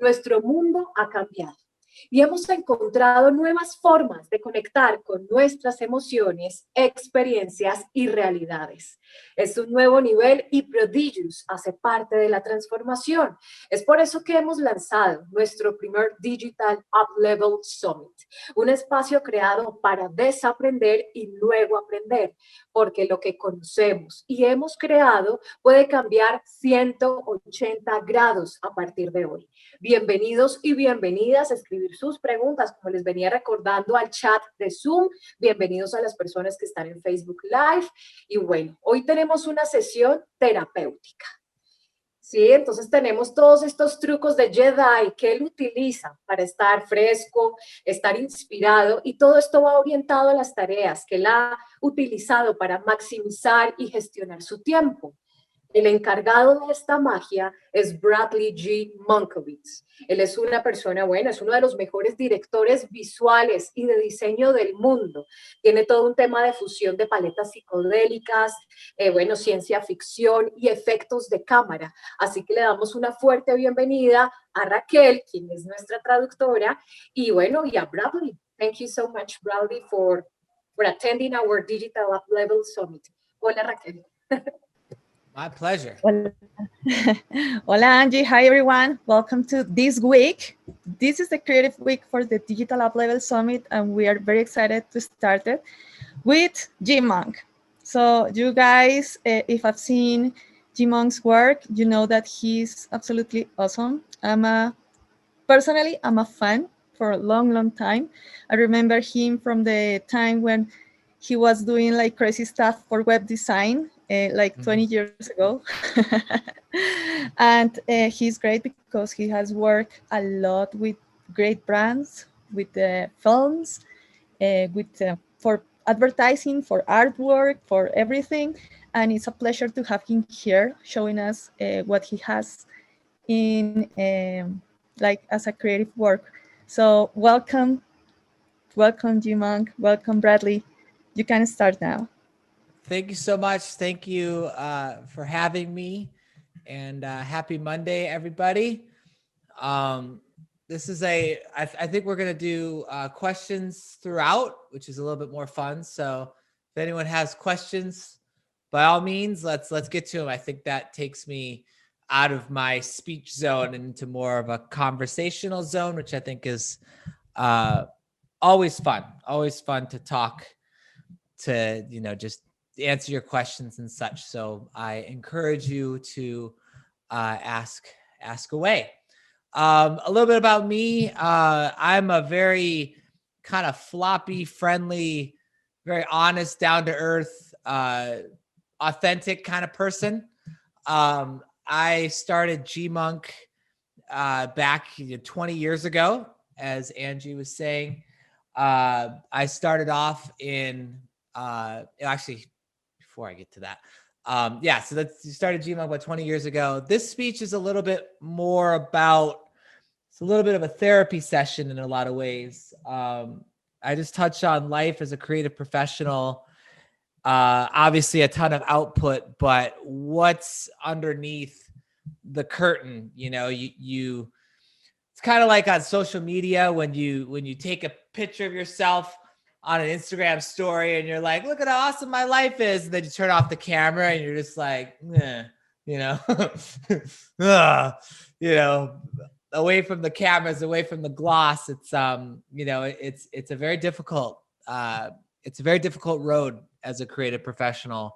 Nuestro mundo ha cambiado y hemos encontrado nuevas formas de conectar con nuestras emociones, experiencias y realidades. Es un nuevo nivel y Prodigious hace parte de la transformación. Es por eso que hemos lanzado nuestro primer DigitalUpLevelSummit, un espacio creado para desaprender y luego aprender, porque lo que conocemos y hemos creado puede cambiar 180 grados a partir de hoy. Bienvenidos y bienvenidas a escribir sus preguntas, como les venía recordando al chat de Zoom. Bienvenidos a las personas que están en Facebook Live. Y bueno, hoy tenemos una sesión terapéutica. Sí, entonces tenemos todos estos trucos de Jedi que él utiliza para estar fresco, estar inspirado, y todo esto va orientado a las tareas que él ha utilizado para maximizar y gestionar su tiempo. El encargado de esta magia es Bradley G. Munkowitz. Él es una persona, bueno, es uno de los mejores directores visuales y de diseño del mundo. Tiene todo un tema de fusión de paletas psicodélicas, bueno, ciencia ficción y efectos de cámara. Así que le damos una fuerte bienvenida a Raquel, quien es nuestra traductora, y bueno, y a Bradley. Thank you so much, Bradley, for attending our Digital Up Level Summit. Hola, Raquel. My pleasure. Hola, Angie. Hi, everyone. Welcome to this week. This is the creative week for the Digital Up Level Summit, and we are very excited to start it with G Monk. So you guys, if I've seen G Monk's work, you know that he's absolutely awesome. Personally, I'm a fan for a long, long time. I remember him from the time when he was doing like crazy stuff for web design, like 20 years ago. And he's great because he has worked a lot with great brands, with films, for advertising, for artwork, for everything. And it's a pleasure to have him here showing us what he has in like as a creative work. So welcome G Monk, welcome Bradley. You can start now. Thank you so much. Thank you for having me, and happy Monday, everybody. This is I think we're going to do questions throughout, which is a little bit more fun. So if anyone has questions, by all means, let's get to them. I think that takes me out of my speech zone and into more of a conversational zone, which I think is always fun to talk, to, you know, just answer your questions and such. So I encourage you to ask away. A little bit about me. I'm a very kind of floppy, friendly, very honest, down to earth, authentic kind of person. I started G Monk back 20 years ago, as Angie was saying. I started off in actually, before I get to that, so you started G Monk about 20 years ago. This speech is a little bit more about, it's a little bit of a therapy session in a lot of ways. I just touch on life as a creative professional. Obviously a ton of output, but what's underneath the curtain, you know, you it's kind of like on social media when you take a picture of yourself on an Instagram story and you're like, look at how awesome my life is. And then you turn off the camera and you're just like, you know, away from the cameras, away from the gloss. It's, you know, it's a very difficult road as a creative professional.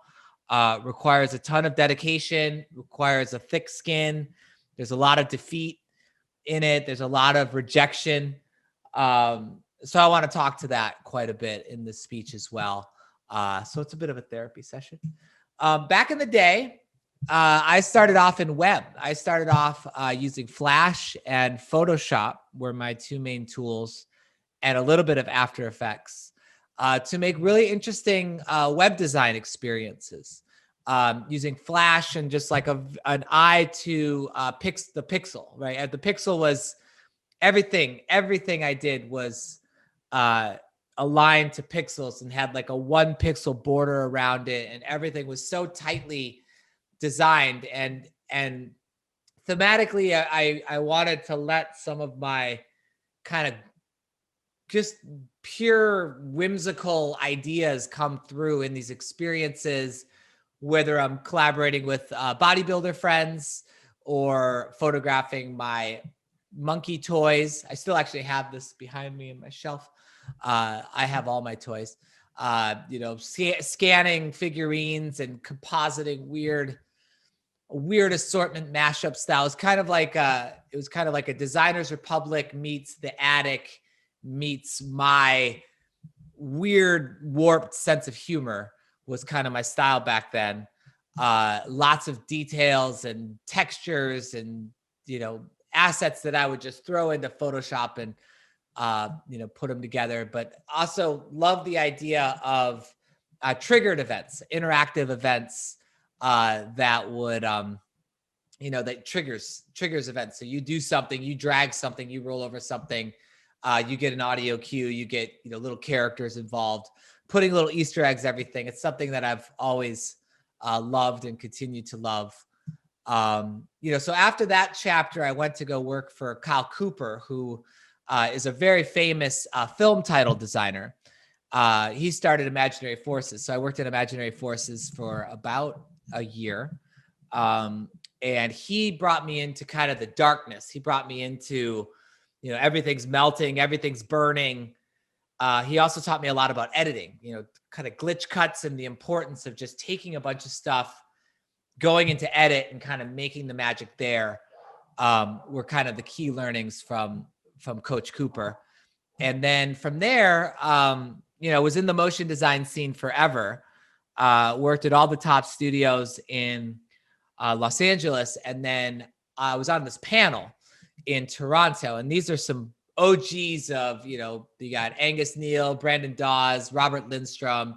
Requires a ton of dedication, requires a thick skin. There's a lot of defeat in it. There's a lot of rejection. So I want to talk to that quite a bit in this speech as well. So it's a bit of a therapy session. Back in the day, I started off in web. I started off using Flash and Photoshop were my two main tools, and a little bit of After Effects to make really interesting web design experiences. Using Flash and just like an eye to the pixel, right? And the pixel was everything I did was aligned to pixels and had like a 1 pixel border around it, and everything was so tightly designed and thematically, I wanted to let some of my kind of just pure whimsical ideas come through in these experiences, whether I'm collaborating with bodybuilder friends or photographing my monkey toys. I still actually have this behind me in my shelf. I have all my toys, you know, scanning figurines and compositing weird assortment mashup style. It's kind of like it was kind of like a Designers Republic meets The Attic meets my weird warped sense of humor was kind of my style back then. Lots of details and textures and, you know, assets that I would just throw into Photoshop and, you know, put them together. But also love the idea of triggered events, interactive events that would, you know, that triggers events. So you do something, you drag something, you roll over something, you get an audio cue, you get, you know, little characters involved, putting little Easter eggs, everything. It's something that I've always loved and continue to love. You know, so after that chapter, I went to go work for Kyle Cooper, who is a very famous film title designer. He started Imaginary Forces. So I worked at Imaginary Forces for about a year. And he brought me into kind of the darkness. He brought me into, you know, everything's melting, everything's burning. He also taught me a lot about editing, you know, kind of glitch cuts and the importance of just taking a bunch of stuff, going into edit and kind of making the magic there, were kind of the key learnings from Coach Cooper. And then from there, you know, was in the motion design scene forever, worked at all the top studios in Los Angeles. And then I was on this panel in Toronto. And these are some OGs of, you know, you got Angus Neal, Brandon Dawes, Robert Lindstrom,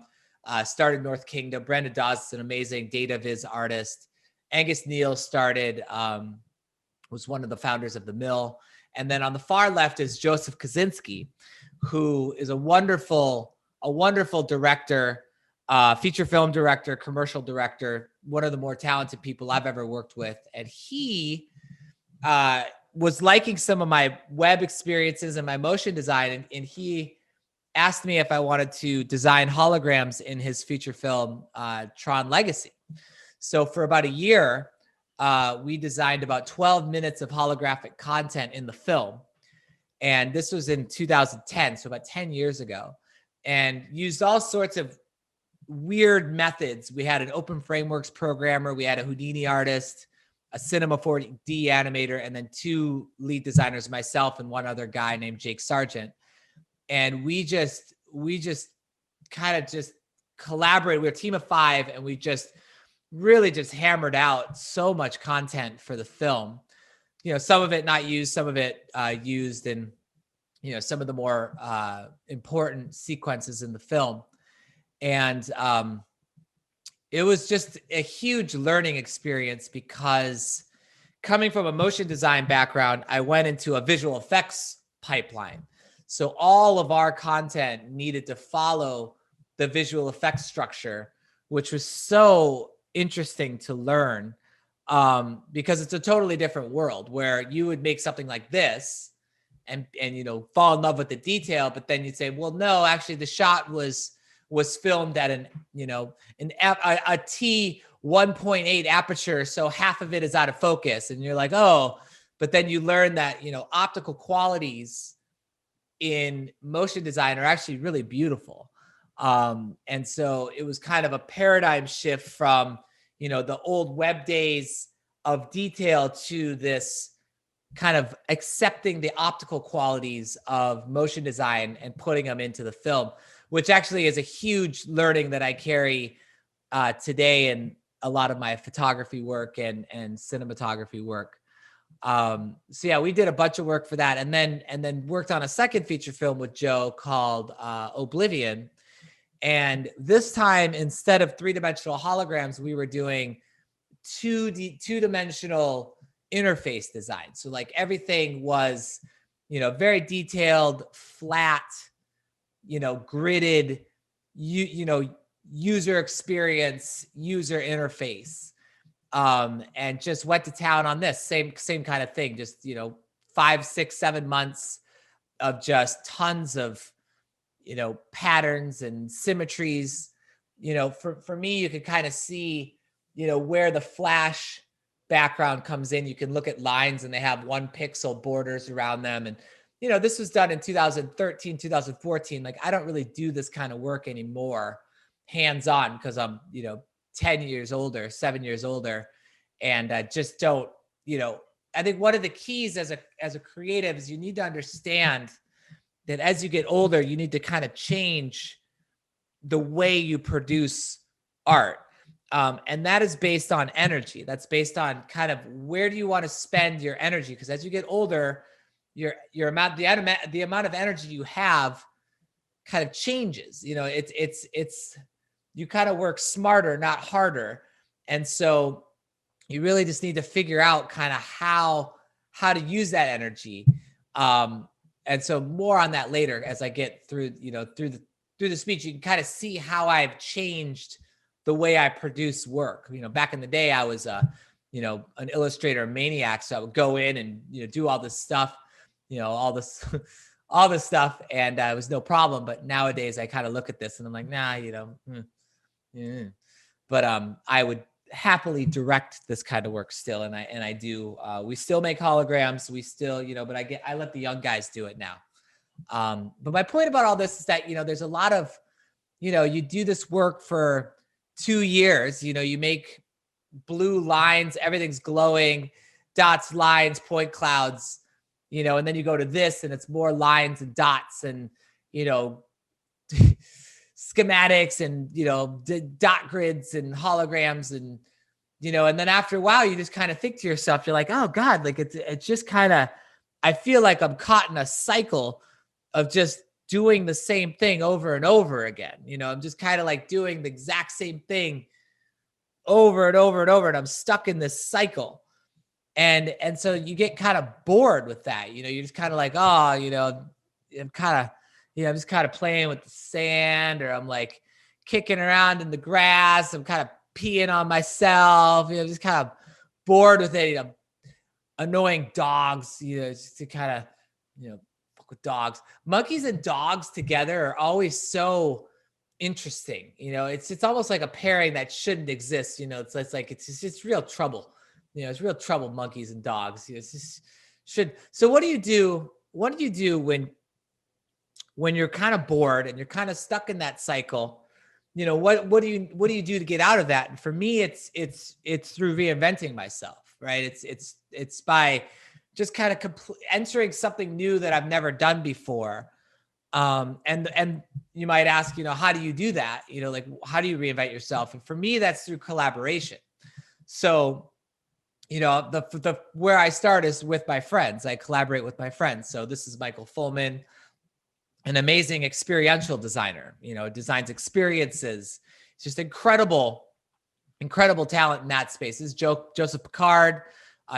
started North Kingdom. Brandon Dawes is an amazing data viz artist. Angus Neal started, was one of the founders of The Mill. And then on the far left is Joseph Kosinski, who is a wonderful director, feature film director, commercial director, one of the more talented people I've ever worked with. And he was liking some of my web experiences and my motion design. And he asked me if I wanted to design holograms in his feature film, Tron Legacy. So for about a year, we designed about 12 minutes of holographic content in the film. And this was in 2010, so about 10 years ago, and used all sorts of weird methods. We had an open frameworks programmer, we had a Houdini artist, a Cinema 4D animator, and then two lead designers, myself and one other guy named Jake Sargent. And we just kind of just collaborated. We were a team of 5, and we just really just hammered out so much content for the film. You know, some of it not used, some of it used in, you know, some of the more important sequences in the film. And it was just a huge learning experience because coming from a motion design background, I went into a visual effects pipeline. So all of our content needed to follow the visual effects structure, which was so interesting to learn, because it's a totally different world where you would make something like this and you know, fall in love with the detail, but then you'd say, well, no, actually the shot was filmed at a T 1.8 aperture, so half of it is out of focus, and you're like, oh, but then you learn that, you know, optical qualities in motion design are actually really beautiful. And so it was kind of a paradigm shift from, you know, the old web days of detail to this kind of accepting the optical qualities of motion design and putting them into the film, which actually is a huge learning that I carry today in a lot of my photography work and cinematography work. So yeah, we did a bunch of work for that, and then worked on a second feature film with Joe called Oblivion. And this time, instead of 3-dimensional holograms, we were doing two-dimensional interface design. So like everything was, you know, very detailed, flat, you know, gridded, you know, user experience, user interface. and just went to town on this same kind of thing. Just, 5, 6, 7 months of just tons of, patterns and symmetries. For me, you could kind of see, where the flash background comes in. You can look at lines and they have 1 pixel borders around them. And, this was done in 2013, 2014. Like, I don't really do this kind of work anymore hands-on because I'm, 10 years older, 7 years older. And I just don't, I think one of the keys as a creative is you need to understand that as you get older, you need to kind of change the way you produce art. And that is based on energy. That's based on kind of where do you want to spend your energy? Because as you get older, the amount of energy you have kind of changes. It's you kind of work smarter, not harder. And so you really just need to figure out kind of how to use that energy. And so more on that later as I get through the speech. You can kind of see how I've changed the way I produce work. Back in the day, I was an illustrator maniac. So I would go in and, do all this stuff, all this stuff. And it was no problem. But nowadays I kind of look at this and I'm like, nah, But I would happily direct this kind of work still. And I do, we still make holograms. We still, but I let the young guys do it now. But my point about all this is that, there's a lot of, you do this work for 2 years, you make blue lines, everything's glowing, dots, lines, point clouds, and then you go to this and it's more lines and dots and, schematics and, dot grids and holograms and, and then after a while, you just kind of think to yourself, you're like, oh God, like it's just kind of, I feel like I'm caught in a cycle of just doing the same thing over and over again. I'm just kind of like doing the exact same thing over and over and over. And I'm stuck in this cycle. And so you get kind of bored with that. You're just kind of like, oh, I'm kind of, I'm just kind of playing with the sand, or I'm like kicking around in the grass. I'm kind of peeing on myself, just kind of bored with it. Annoying dogs, just to kind of, fuck with dogs. Monkeys and dogs together are always so interesting. It's almost like a pairing that shouldn't exist. It's real trouble. It's real trouble, monkeys and dogs. It's just should. So what do you do? What do you do when you're kind of bored and you're kind of stuck in that cycle? What do you do to get out of that? And for me, it's through reinventing myself, right? It's by just kind of entering something new that I've never done before. And you might ask, how do you do that? Like, how do you reinvent yourself? And for me, that's through collaboration. So, the where I start is with my friends. I collaborate with my friends. So this is Michael Fullman, an amazing experiential designer, designs experiences. It's just incredible talent in that space. This is Joseph Picard,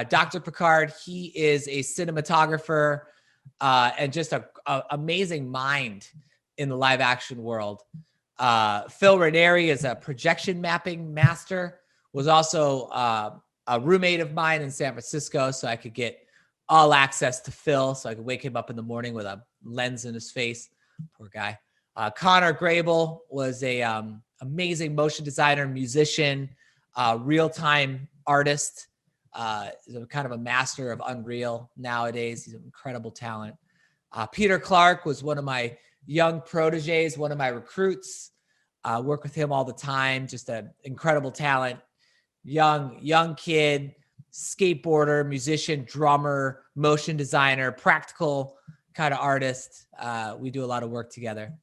Dr. Picard. He is a cinematographer and just a amazing mind in the live action world. Phil Ranieri is a projection mapping master, was also a roommate of mine in San Francisco. So I could get all access to Phil. So I could wake him up in the morning with a lens in his face. Poor guy. Connor Grable was a amazing motion designer, musician, real-time artist. He's kind of a master of Unreal nowadays. He's an incredible talent. Peter Clark was one of my young proteges, one of my recruits. Work with him all the time. Just an incredible talent. Young kid, skateboarder, musician, drummer, motion designer, practical kind of artist. We do a lot of work together.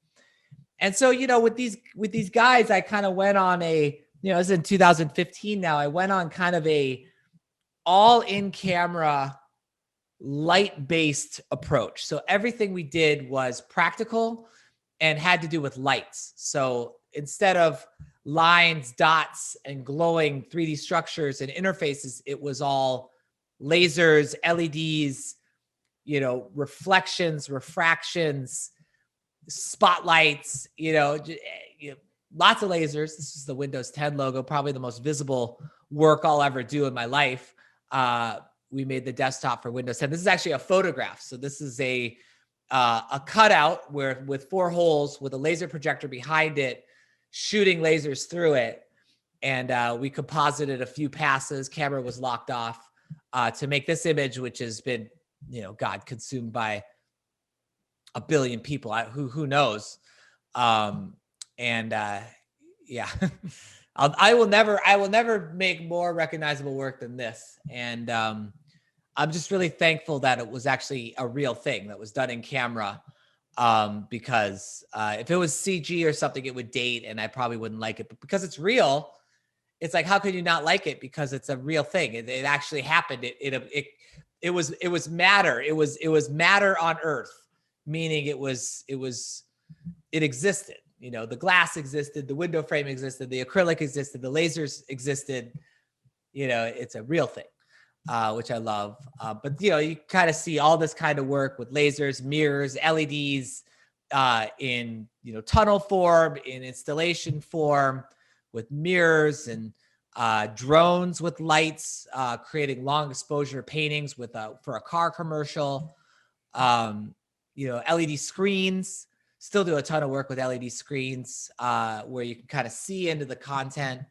And so, with these guys, I kind of went on this is in 2015 now. I went on kind of a all in camera light-based approach. So everything we did was practical and had to do with lights. So instead of lines, dots, and glowing 3D structures and interfaces, it was all lasers, LEDs, reflections, refractions, spotlights, lots of lasers. This is the Windows 10 logo, probably the most visible work I'll ever do in my life. We made the desktop for Windows 10. This is actually a photograph. So this is a cutout with 4 holes with a laser projector behind it, shooting lasers through it. And we composited a few passes. Camera was locked off to make this image, which has been, consumed by a billion people. Who knows? Yeah, I will never make more recognizable work than this. And I'm just really thankful that it was actually a real thing that was done in camera. Because if it was CG or something, it would date and I probably wouldn't like it. But because it's real, it's like, how could you not like it? Because it's a real thing. It actually happened. It was matter. It was matter on Earth, meaning it existed. The glass existed, the window frame existed, the acrylic existed, the lasers existed. It's a real thing, which I love. But you kind of see all this kind of work with lasers, mirrors, LEDs, in tunnel form, in installation form, with mirrors and drones with lights, creating long exposure paintings for a car commercial. LED screens. Still do a ton of work with LED screens, where you can kind of see into the content.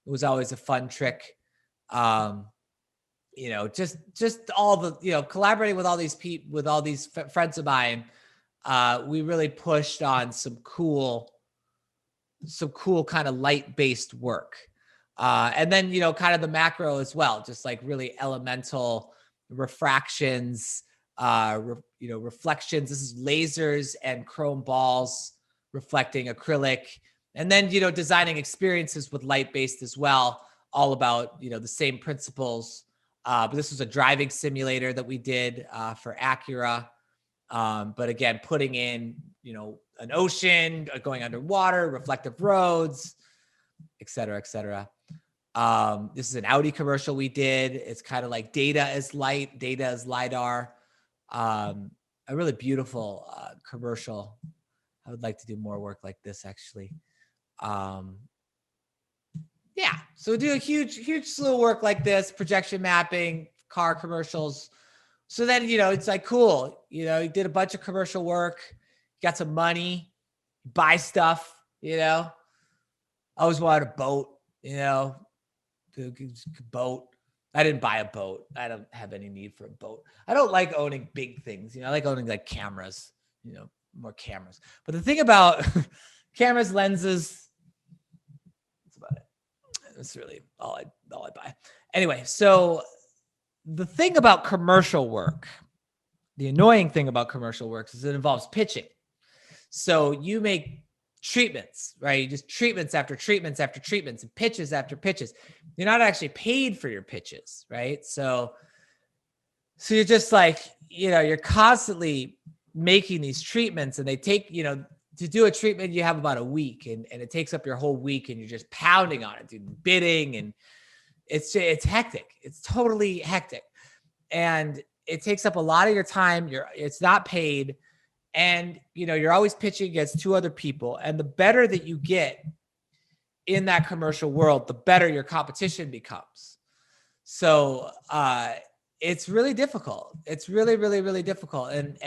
It was always a fun trick. Just all the, collaborating with all these people, with all these friends of mine, we really pushed on some cool kind of light-based work. And then, kind of the macro as well, just like really elemental refractions, reflections. This is lasers and chrome balls reflecting acrylic. And then, designing experiences with light-based as well, all about, the same principles. But this was a driving simulator that we did for Acura. But again, putting in, an ocean, going underwater, reflective roads, et cetera, et cetera. This is an Audi commercial we did. It's kind of like data as light, data as LiDAR. A really beautiful commercial. I would like to do more work like this, actually. Yeah, so we do a huge slew of work like this, projection mapping, car commercials. So then, it's like, cool. You did a bunch of commercial work, got some money, buy stuff, I always wanted a boat, boat. I didn't buy a boat. I don't have any need for a boat. I don't like owning big things. I like owning like cameras, more cameras. But the thing about cameras, lenses, that's about it. That's really all I buy. Anyway, so the thing about commercial work, the annoying thing about commercial work is it involves pitching. So you make treatments, right? You just treatments after treatments after treatments and pitches after pitches. You're not actually paid for your pitches, right? So you're just like, you're constantly making these treatments and they take, to do a treatment, you have about a week and it takes up your whole week and you're just pounding on it, dude, bidding, and it's hectic. It's totally hectic. And it takes up a lot of your time. It's not paid. And, you're always pitching against 2 other people. And the better that you get in that commercial world, the better your competition becomes. So, it's really difficult. It's really, really, really difficult. And,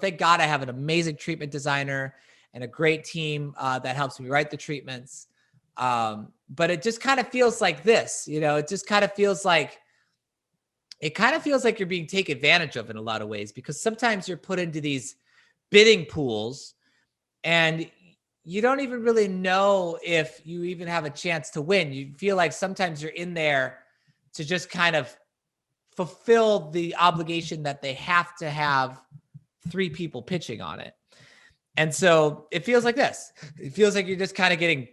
thank God I have an amazing treatment designer and a great team that helps me write the treatments. But it just kind of feels like this, it just kind of feels like, you're being taken advantage of in a lot of ways, because sometimes you're put into these bidding pools and you don't even really know if you even have a chance to win. You feel like sometimes you're in there to just kind of fulfill the obligation that they have to have 3 people pitching on it. And so it feels like this. It feels like you're just kind of getting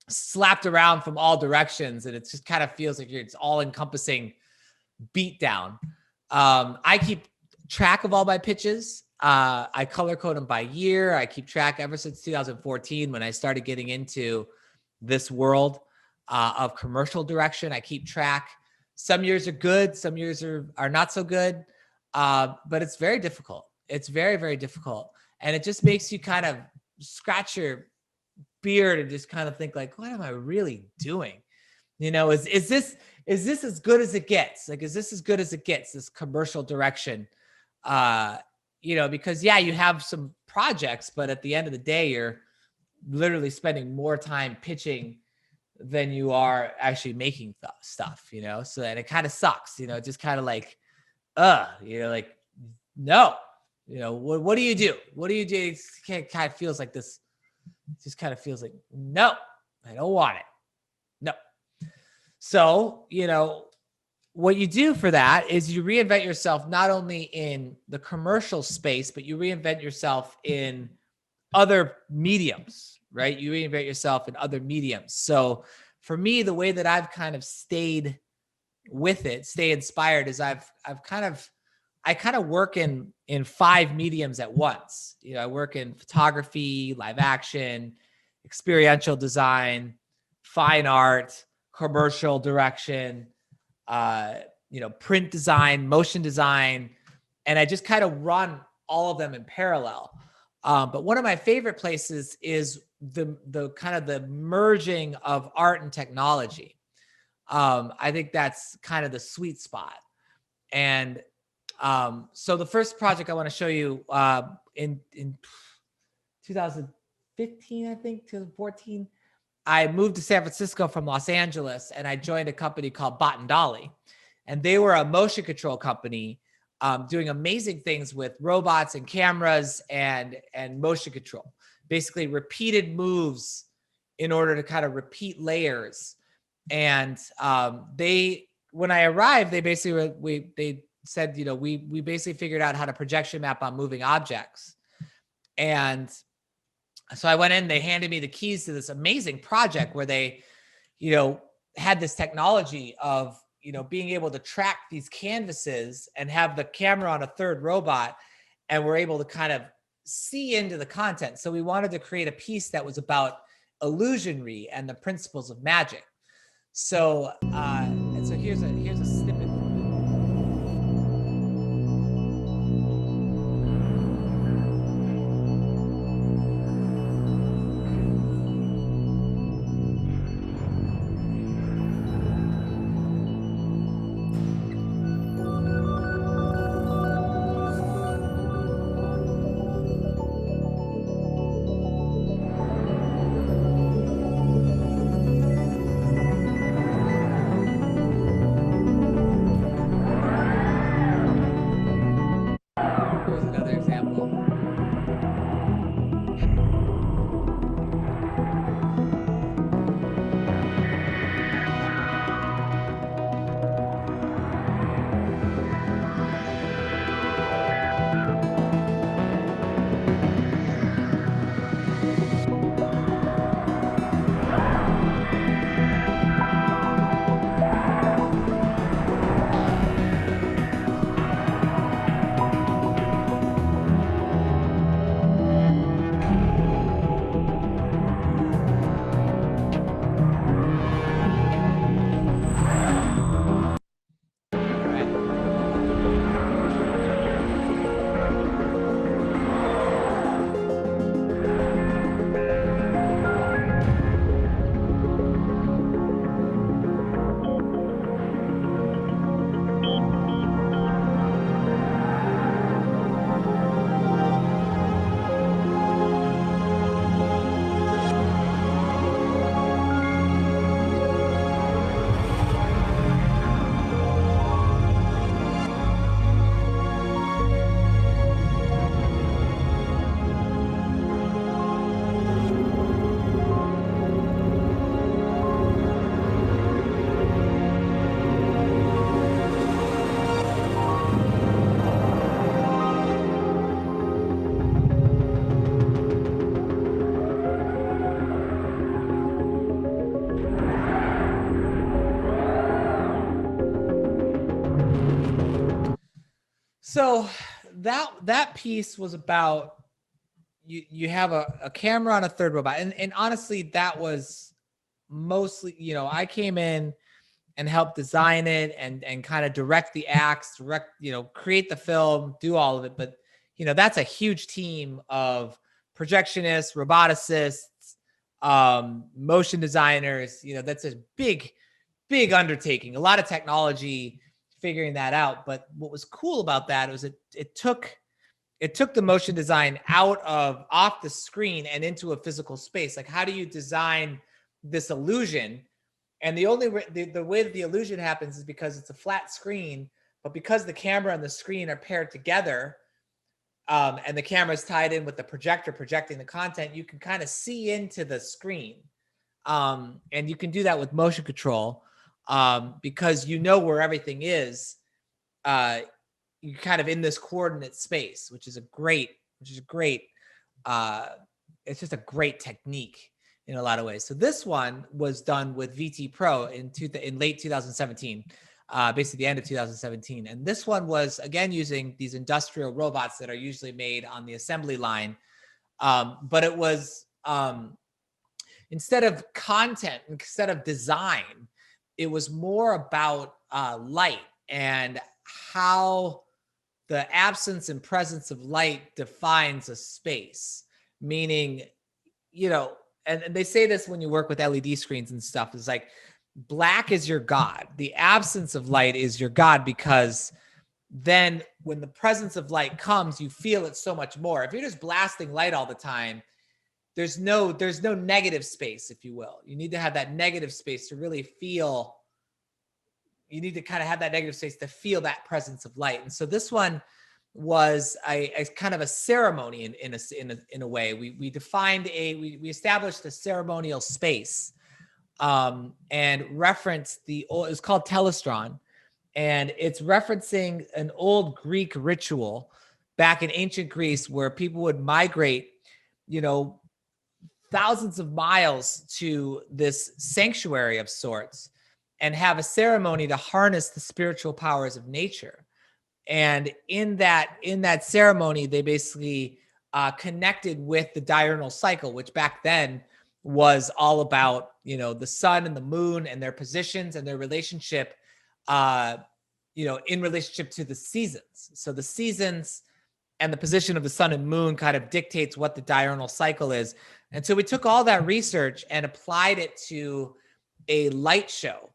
slapped around from all directions. And it just kind of feels like it's all encompassing beat down. I keep track of all my pitches. I color code them by year. I keep track ever since 2014 when I started getting into this world of commercial direction. I keep track. Some years are good. Some years are not so good. But it's very difficult. It's very, very difficult. And it just makes you kind of scratch your beard and just kind of think like, what am I really doing? Is is this as good as it gets? Like, is this as good as it gets, this commercial direction? You know, because yeah, you have some projects, but at the end of the day, you're literally spending more time pitching than you are actually making stuff, you know? So then it kind of sucks, you know, just kind of like, you know, like, no, you know, what do you do? What do you do? It kind of feels like this, just kind of feels like, no, I don't want it. No. So, you know, what you do for that is you reinvent yourself, not only in the commercial space, but you reinvent yourself in other mediums, right? You reinvent yourself in other mediums. So for me, the way that I've kind of stayed with it, stay inspired, is I kind of work in 5 mediums at once. You know, I work in photography, live action, experiential design, fine art, commercial direction, you know, print design, motion design, and I just kind of run all of them in parallel. But one of my favorite places is the kind of the merging of art and technology. I think that's kind of the sweet spot. And so the first project I want to show you in 2015, I think, 2014, I moved to San Francisco from Los Angeles, and I joined a company called Bot and Dolly. And they were a motion control company doing amazing things with robots and cameras and motion control. Basically repeated moves in order to kind of repeat layers. And when I arrived, they basically, they said, you know, we basically figured out how to projection map on moving objects. And so I went in, they handed me the keys to this amazing project where they, you know, had this technology of, you know, being able to track these canvases and have the camera on a third robot, and we're able to kind of see into the content. So we wanted to create a piece that was about illusionry and the principles of magic. So, and so here's a snippet. Here's another example. So that piece was about, you have a camera on a third robot. And honestly, that was mostly, you know, I came in and helped design it and kind of direct the acts, you know, create the film, do all of it. But, you know, that's a huge team of projectionists, roboticists, motion designers. You know, that's a big, big undertaking, a lot of technology figuring that out. But what was cool about that was it took the motion design off the screen and into a physical space. Like, how do you design this illusion? And the way that the illusion happens is because it's a flat screen, but because the camera and the screen are paired together, and the camera is tied in with the projector projecting the content, you can kind of see into the screen. And you can do that with motion control, because you know where everything is. You're kind of in this coordinate space, which is a great, it's just a great technique in a lot of ways. So this one was done with VT Pro in late 2017, basically the end of 2017. And this one was, again, using these industrial robots that are usually made on the assembly line. But it was, instead of content, instead of design, it was more about light and how the absence and presence of light defines a space. Meaning, and they say this when you work with LED screens and stuff, is like, black is your God. The absence of light is your God, because then when the presence of light comes, you feel it so much more. If you're just blasting light all the time, there's no negative space, if you will. You need to have that negative space to really feel. You need to kind of have that negative space to feel that presence of light. And so this one was a kind of a ceremony in a way. We defined we established a ceremonial space, and referenced it's called telestron, and it's referencing an old Greek ritual back in ancient Greece where people would migrate, thousands of miles to this sanctuary of sorts and have a ceremony to harness the spiritual powers of nature. And in that ceremony, they basically connected with the diurnal cycle, which back then was all about, the sun and the moon and their positions and their relationship, in relationship to the seasons. So the seasons and the position of the sun and moon kind of dictates what the diurnal cycle is. And so we took all that research and applied it to a light show,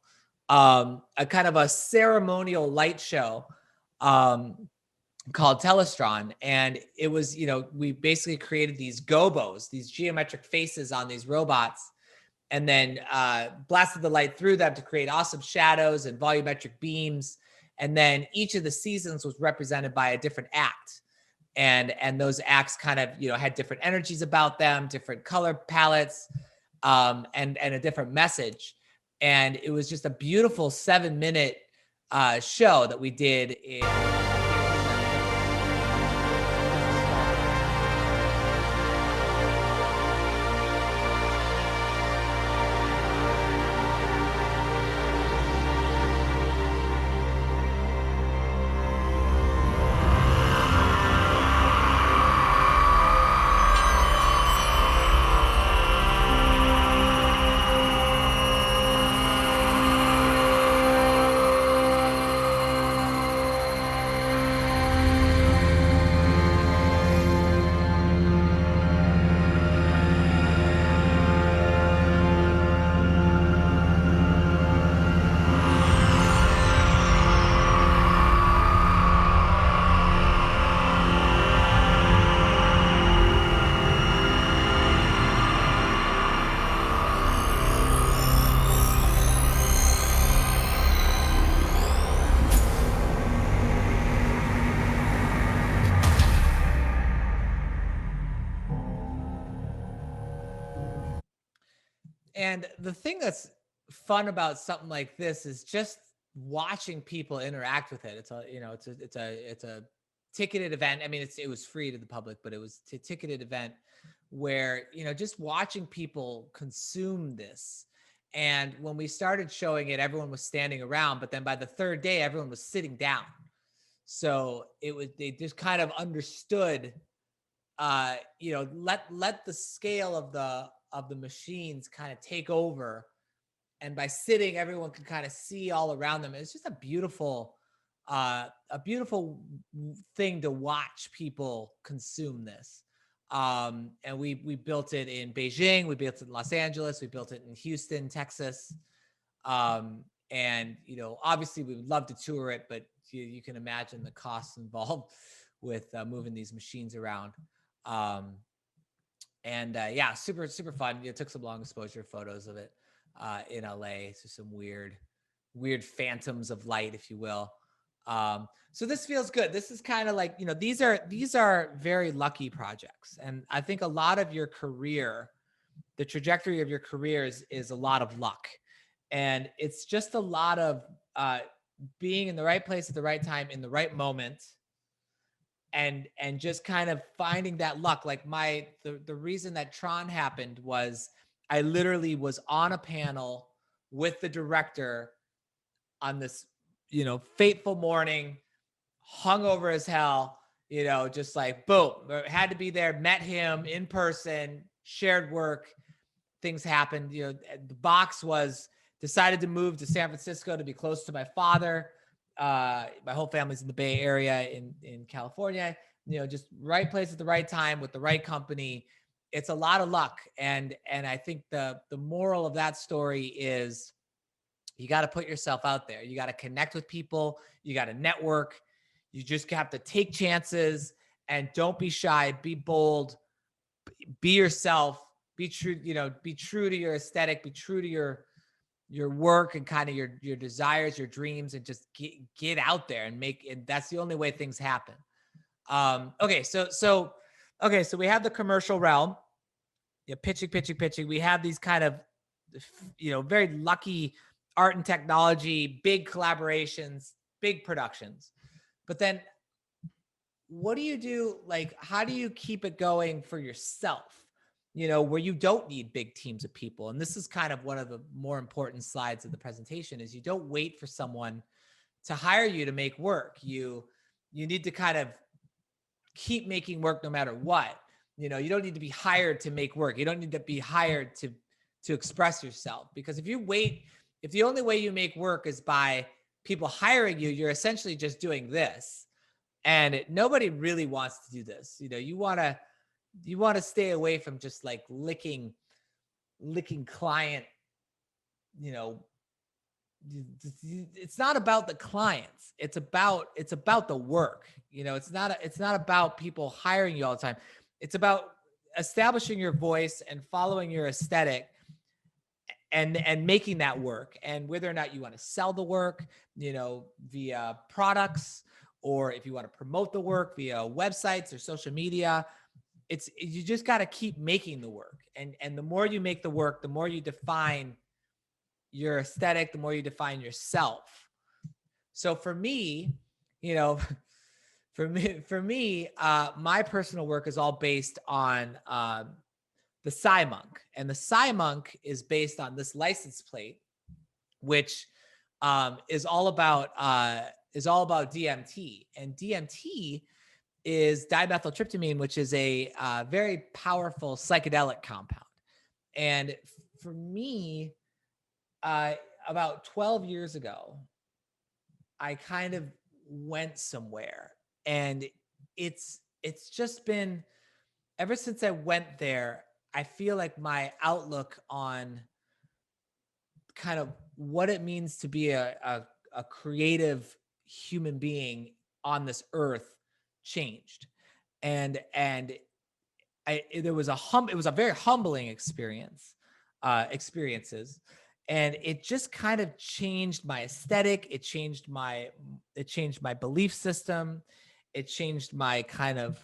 a kind of a ceremonial light show, called Telestron. And it was, we basically created these gobos, these geometric faces on these robots, and then blasted the light through them to create awesome shadows and volumetric beams. And then each of the seasons was represented by a different act. And those acts kind of, had different energies about them, different color palettes, and a different message. And it was just a beautiful 7-minute show that we did in And the thing that's fun about something like this is just watching people interact with it. It's a ticketed event. I mean, it was free to the public, but it was a ticketed event where, just watching people consume this. And when we started showing it, everyone was standing around, but then by the third day, everyone was sitting down. So they just kind of understood, let the scale of the machines kind of take over. And by sitting, everyone can kind of see all around them. It's just a beautiful thing to watch people consume this. And we built it in Beijing, we built it in Los Angeles, we built it in Houston, Texas. And, you know, obviously we would love to tour it, but you can imagine the costs involved with moving these machines around. Yeah, super, super fun. It took some long exposure photos of it in LA. So some weird phantoms of light, if you will. So this feels good. This is kind of like, you know, these are very lucky projects. And I think a lot of your career, the trajectory of your career is a lot of luck. And it's just a lot of being in the right place at the right time in the right moment, and just kind of finding that luck. Like the reason that Tron happened was I literally was on a panel with the director on this, you know, fateful morning, hungover as hell, you know, just like boom, had to be there, met him in person, shared work, things happened. You know, the box was decided to move to San Francisco to be close to my father. My whole family's in the Bay Area in California, you know, just right place at the right time with the right company. It's a lot of luck. And I think the moral of that story is you got to put yourself out there. You got to connect with people. You got to network. You just have to take chances and don't be shy, be bold, be yourself, be true, you know, be true to your aesthetic, be true to your work and kind of your desires, your dreams, and just get out there and and that's the only way things happen. Okay. So we have the commercial realm, pitching. We have these kind of, you know, very lucky art and technology, big collaborations, big productions. But then what do you do? Like, how do you keep it going for yourself, you know, where you don't need big teams of people? And this is kind of one of the more important slides of the presentation is you don't wait for someone to hire you to make work. You need to kind of keep making work no matter what. You know, you don't need to be hired to make work. You don't need to be hired to express yourself, because if the only way you make work is by people hiring you, you're essentially just doing this. And nobody really wants to do this. You know, you want to stay away from just like licking client, you know, it's not about the clients. It's about the work. You know, it's not about people hiring you all the time. It's about establishing your voice and following your aesthetic and making that work. And whether or not you want to sell the work, you know, via products, or if you want to promote the work via websites or social media, you just got to keep making the work. And the more you make the work, the more you define your aesthetic, the more you define yourself. So for me, you know, my personal work is all based on the Monk, and the Monk is based on this license plate, which is all about DMT, and DMT is dimethyltryptamine, which is a very powerful psychedelic compound. And for me, about 12 years ago, I kind of went somewhere, and it's just been, ever since I went there, I feel like my outlook on kind of what it means to be a creative human being on this earth changed. And it was a very humbling experiences. And it just kind of changed my aesthetic. It changed my belief system. It changed my kind of,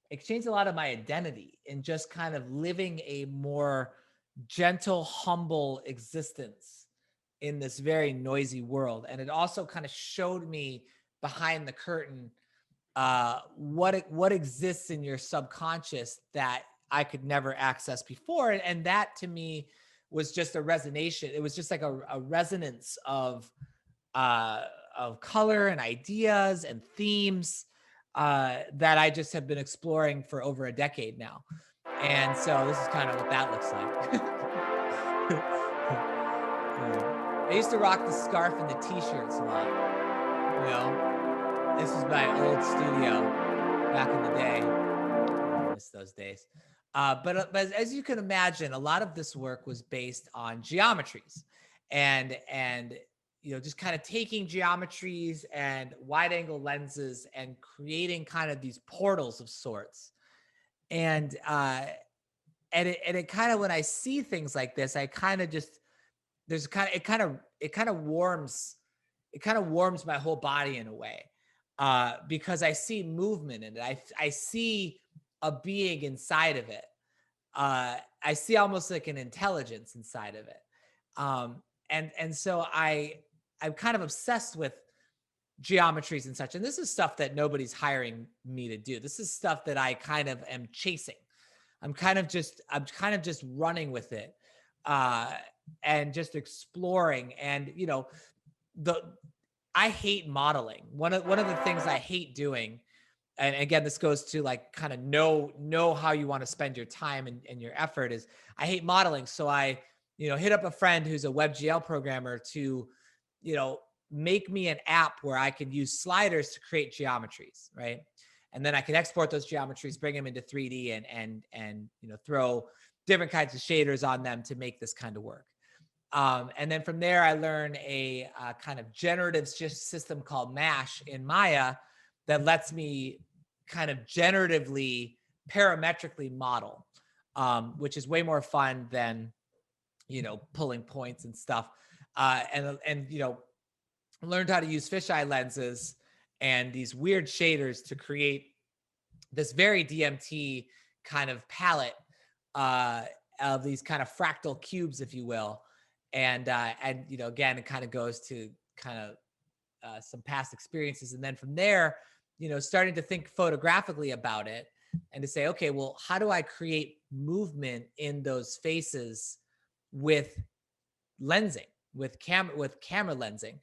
it changed a lot of my identity in just kind of living a more gentle, humble existence in this very noisy world. And it also kind of showed me behind the curtain what exists in your subconscious that I could never access before. And that to me was just a resonance. It was just like a resonance of color and ideas and themes that I just have been exploring for over a decade now. And so this is kind of what that looks like. I used to rock the scarf and the t-shirts a lot. You know, this was my old studio back in the day. I miss those days. But as you can imagine, a lot of this work was based on geometries. and just kind of taking geometries and wide angle lenses and creating kind of these portals of sorts. And it kind of, when I see things like this, I kind of just, it kind of warms my whole body in a way, because I see movement in it. I see a being inside of it. I see almost like an intelligence inside of it. And so I'm kind of obsessed with geometries and such. And this is stuff that nobody's hiring me to do. This is stuff that I kind of am chasing. I'm kind of just running with it, and just exploring. And I hate modeling. One of the things I hate doing, and again, this goes to like kind of know how you want to spend your time and your effort, is I hate modeling. So I hit up a friend who's a WebGL programmer to make me an app where I can use sliders to create geometries, right? And then I can export those geometries, bring them into 3D, and throw different kinds of shaders on them to make this kind of work. And then from there, I learned a kind of generative system called Mesh in Maya that lets me kind of generatively, parametrically model, which is way more fun than pulling points and stuff. And learned how to use fisheye lenses and these weird shaders to create this very DMT kind of palette of these kind of fractal cubes, if you will. And again, it kind of goes to kind of some past experiences. And then from there, starting to think photographically about it and to say, okay, well, how do I create movement in those faces with lensing, with camera lensing?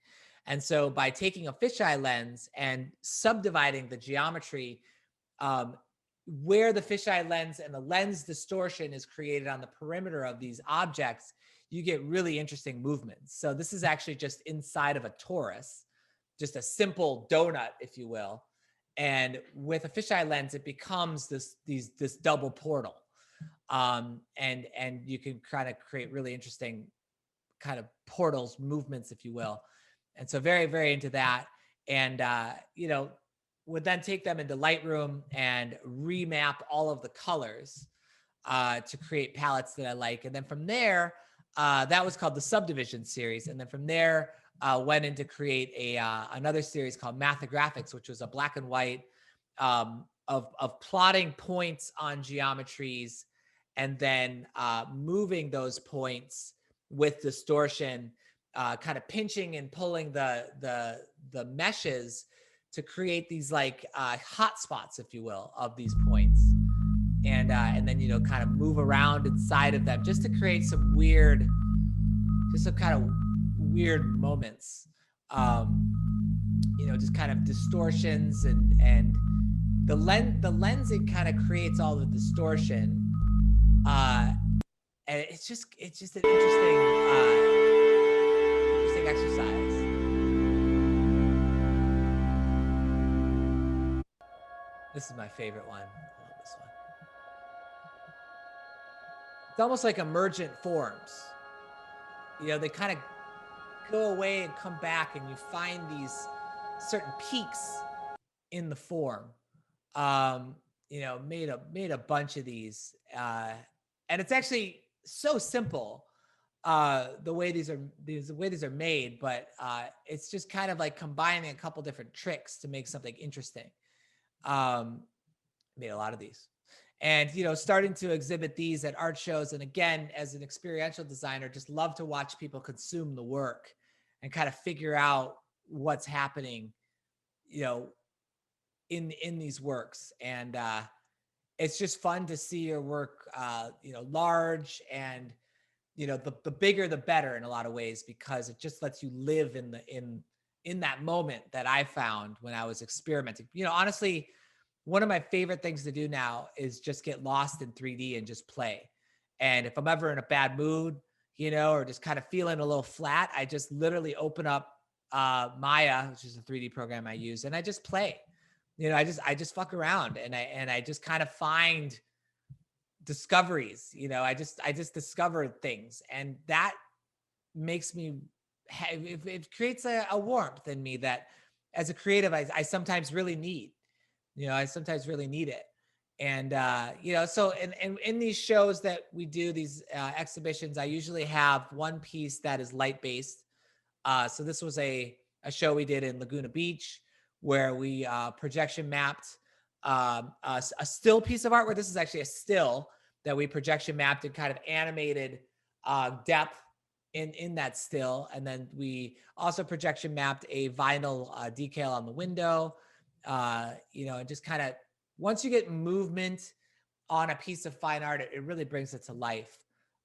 And so by taking a fisheye lens and subdividing the geometry, where the fisheye lens and the lens distortion is created on the perimeter of these objects, you get really interesting movements. So this is actually just inside of a torus, just a simple donut, if you will. And with a fisheye lens, it becomes this double portal. And you can kind of create really interesting kind of portals, movements, if you will. And so very, very into that. And, would then take them into Lightroom and remap all of the colors to create palettes that I like. And then from there, that was called the Subdivision series. And then from there, went in to create another series called Mathographics, which was a black and white of plotting points on geometries and then moving those points with distortion, kind of pinching and pulling the meshes to create these like hot spots, if you will, of these points. And then, kind of move around inside of them just to create some kind of weird moments. Just kind of distortions and the lensing kind of creates all the distortion. And it's just an interesting exercise. This is my favorite one. I love this one. It's almost like emergent forms. They kind of go away and come back, and you find these certain peaks in the form. Made a bunch of these, and it's actually so simple the way these are made, but it's just kind of like combining a couple different tricks to make something interesting. Made a lot of these, and starting to exhibit these at art shows. And again, as an experiential designer, just love to watch people consume the work and kind of figure out what's happening, in these works. And it's just fun to see your work, large, and the bigger the better in a lot of ways, because it just lets you live in that moment that I found when I was experimenting. Honestly, one of my favorite things to do now is just get lost in 3D and just play. And if I'm ever in a bad mood, or just kind of feeling a little flat, I just literally open up Maya, which is a 3D program I use, and I just play. I just fuck around, and I just kind of find discoveries. I just discover things, and that makes me, it creates a warmth in me that as a creative, I sometimes really need, I sometimes really need it. And, so in these shows that we do, these exhibitions, I usually have one piece that is light based. So this was a show we did in Laguna Beach where we projection mapped a still piece of art, where this is actually a still that we projection mapped and kind of animated depth in that still. And then we also projection mapped a vinyl decal on the window, and just kind of, once you get movement on a piece of fine art, it really brings it to life.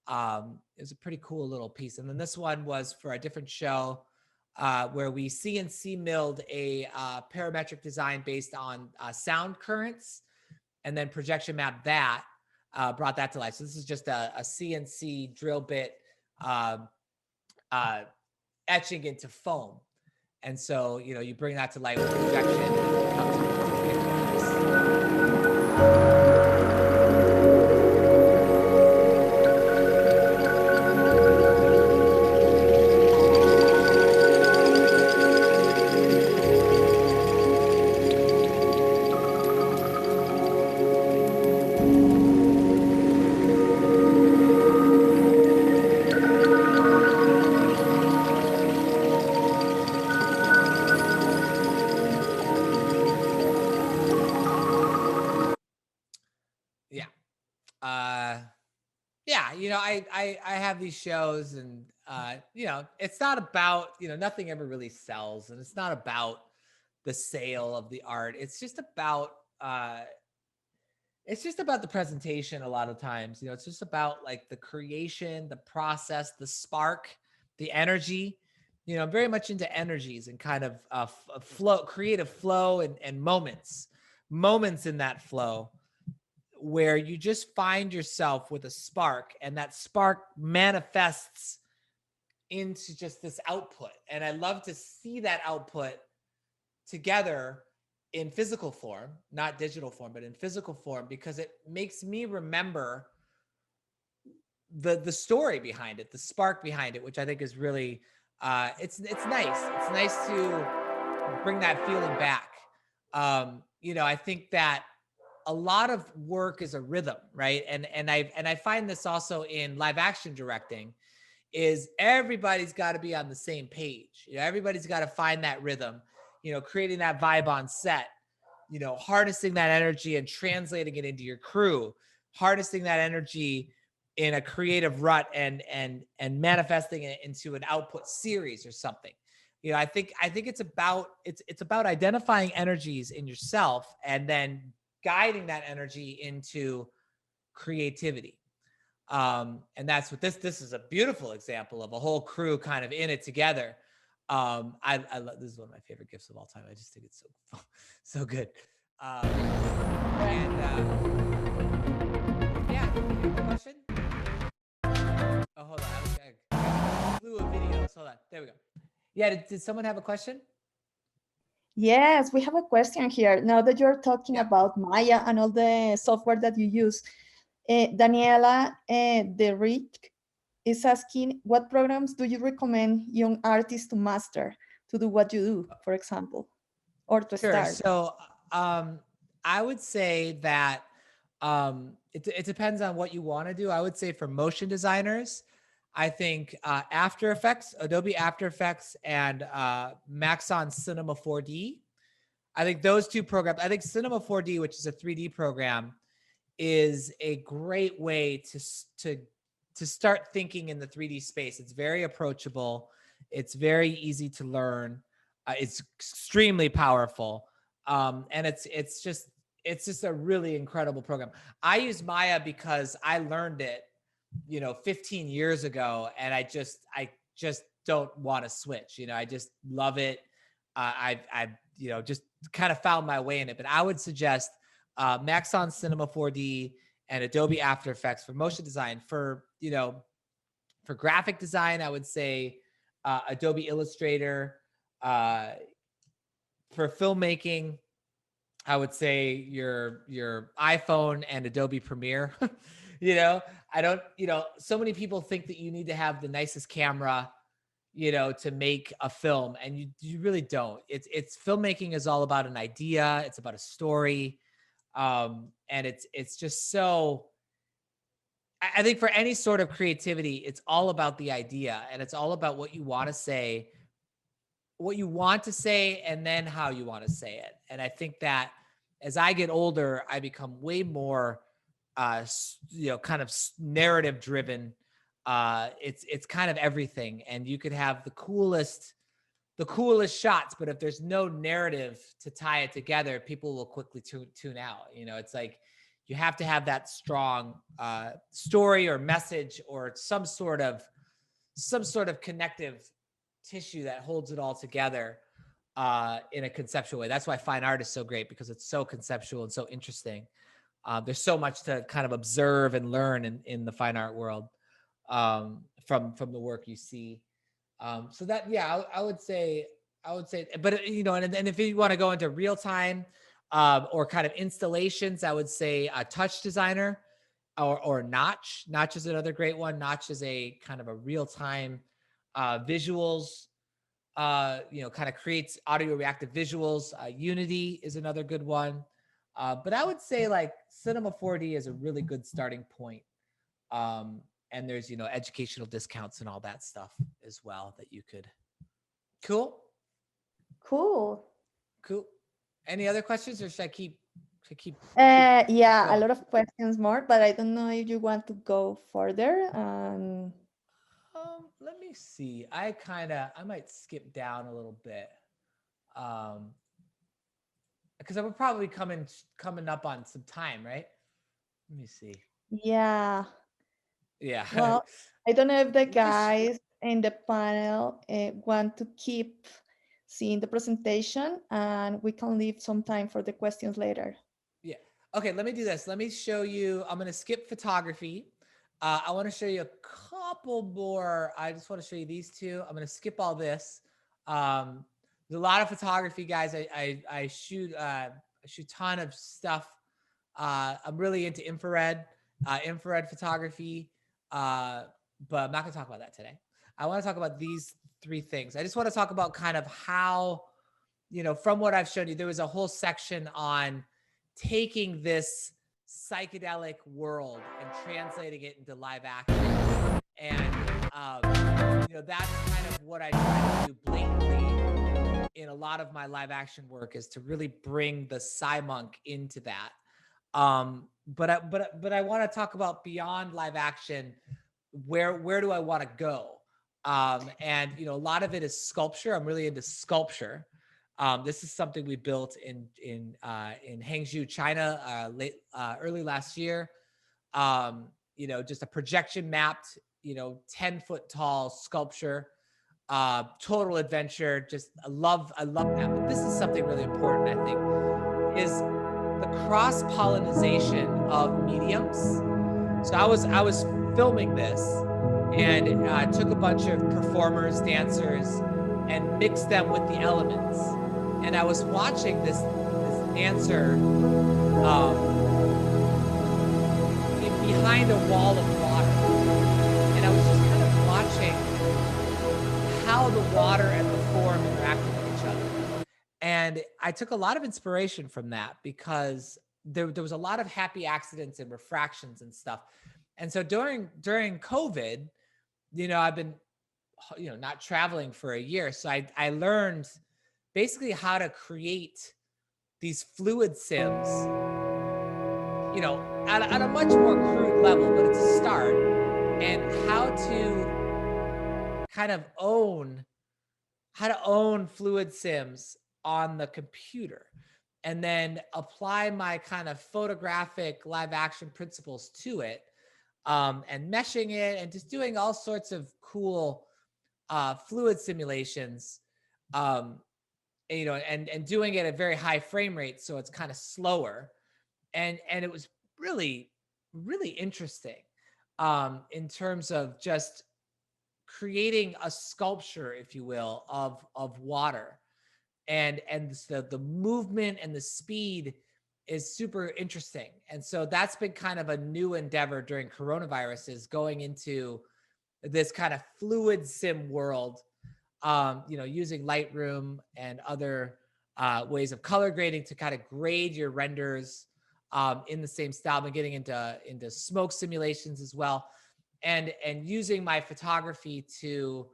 It was a pretty cool little piece. And then this one was for a different show where we CNC milled a parametric design based on sound currents, and then projection mapped that, brought that to life. So this is just a CNC drill bit etching into foam. And so, you bring that to life with projection, and it becomes a I have these shows, and it's not about, nothing ever really sells, and it's not about the sale of the art. It's just about the presentation a lot of times. It's just about like the creation, the process, the spark, the energy. I'm very much into energies and kind of flow, creative flow, and moments in that flow, where you just find yourself with a spark, and that spark manifests into just this output. And I love to see that output together in physical form, not digital form, but in physical form, because it makes me remember the story behind it, the spark behind it, which I think is really, it's nice. It's nice to bring that feeling back. I think that a lot of work is a rhythm, right? And I find this also in live action directing, is everybody's got to be on the same page. Everybody's got to find that rhythm, creating that vibe on set, harnessing that energy and translating it into your crew, harnessing that energy in a creative rut and manifesting it into an output series or something. I think it's about identifying energies in yourself and then guiding that energy into creativity. And that's what this is a beautiful example of, a whole crew kind of in it together. I love, this is one of my favorite gifts of all time. I just think it's so good. Yeah, question? Oh, hold on. I flew a video. Hold on. There we go. Yeah, did someone have a question? Yes, we have a question here. Now that you're talking about Maya and all the software that you use, Daniela Derrick is asking, what programs do you recommend young artists to master to do what you do, for example, or to start? So I would say that it depends on what you want to do. I would say for motion designers, I think Adobe After Effects, and Maxon Cinema 4D. I think those two programs, I think Cinema 4D, which is a 3D program, is a great way to start thinking in the 3D space. It's very approachable. It's very easy to learn. It's extremely powerful. And it's just a really incredible program. I use Maya because I learned it 15 years ago, and I just don't want to switch. I just love it. I've just kind of found my way in it. But I would suggest Maxon Cinema 4D and Adobe After Effects for motion design. For graphic design, I would say Adobe Illustrator. For filmmaking, I would say your iPhone and Adobe Premiere. I don't, so many people think that you need to have the nicest camera to make a film, and you really don't. It's filmmaking is all about an idea. It's about a story. And it's just so, I think for any sort of creativity, it's all about the idea, and it's all about what you want to say, and then how you want to say it. And I think that as I get older, I become way more, kind of narrative driven. It's kind of everything, and you could have the coolest shots, but if there's no narrative to tie it together, people will quickly tune out. It's like you have to have that strong story or message or some sort of connective tissue that holds it all together in a conceptual way. That's why fine art is so great, because it's so conceptual and so interesting. There's so much to kind of observe and learn in the fine art world from the work you see. So that, yeah, I would say, but and if you want to go into real time or kind of installations, I would say a touch designer or Notch. Notch is another great one. Notch is a kind of a real time visuals, kind of creates audio reactive visuals. Unity is another good one. But I would say like Cinema 4D is a really good starting point. And there's, educational discounts and all that stuff as well that you could. Cool. Any other questions, or should I keep? Yeah, a lot of questions more, but I don't know if you want to go further. Let me see. I might skip down a little bit. Because I would probably coming up on some time, right? Let me see. Yeah. Yeah. Well, I don't know if the guys in the panel want to keep seeing the presentation, and we can leave some time for the questions later. Yeah. Okay, let me do this. Let me show you. I'm going to skip photography. I want to show you a couple more. I just want to show you these two. I'm going to skip all this. There's a lot of photography, guys. I shoot a ton of stuff. I'm really into infrared photography. But I'm not going to talk about that today. I want to talk about these three things. I just want to talk about kind of how, from what I've shown you, there was a whole section on taking this psychedelic world and translating it into live action. And, that's kind of what I try to do blatantly in a lot of my live action work, is to really bring the Monk into that. But I want to talk about beyond live action. Where do I want to go? And a lot of it is sculpture. I'm really into sculpture. This is something we built in Hangzhou, China, early last year. Just a projection mapped, 10-foot tall sculpture. Total adventure. Just I love that. But this is something really important, I think, is the cross-pollination of mediums. So I was filming this and took a bunch of performers, dancers, and mixed them with the elements. And I was watching this dancer behind a wall of water. And I was just kind of watching how the water and the form interacted with each other. And I took a lot of inspiration from that, because there was a lot of happy accidents and refractions and stuff. And so during COVID, I've been, not traveling for a year. So I learned basically how to create these fluid sims, at a much more crude level, but it's a start, and how to kind of own fluid sims on the computer, and then apply my kind of photographic live action principles to it, and meshing it and just doing all sorts of cool fluid simulations, and doing it at very high frame rates, so it's kind of slower, and it was really, really interesting in terms of just creating a sculpture, if you will, of water, and the movement and the speed is super interesting. And so that's been kind of a new endeavor during coronavirus, is going into this kind of fluid sim world, using Lightroom and other ways of color grading to kind of grade your renders in the same style. I'm getting into smoke simulations as well, and using my photography to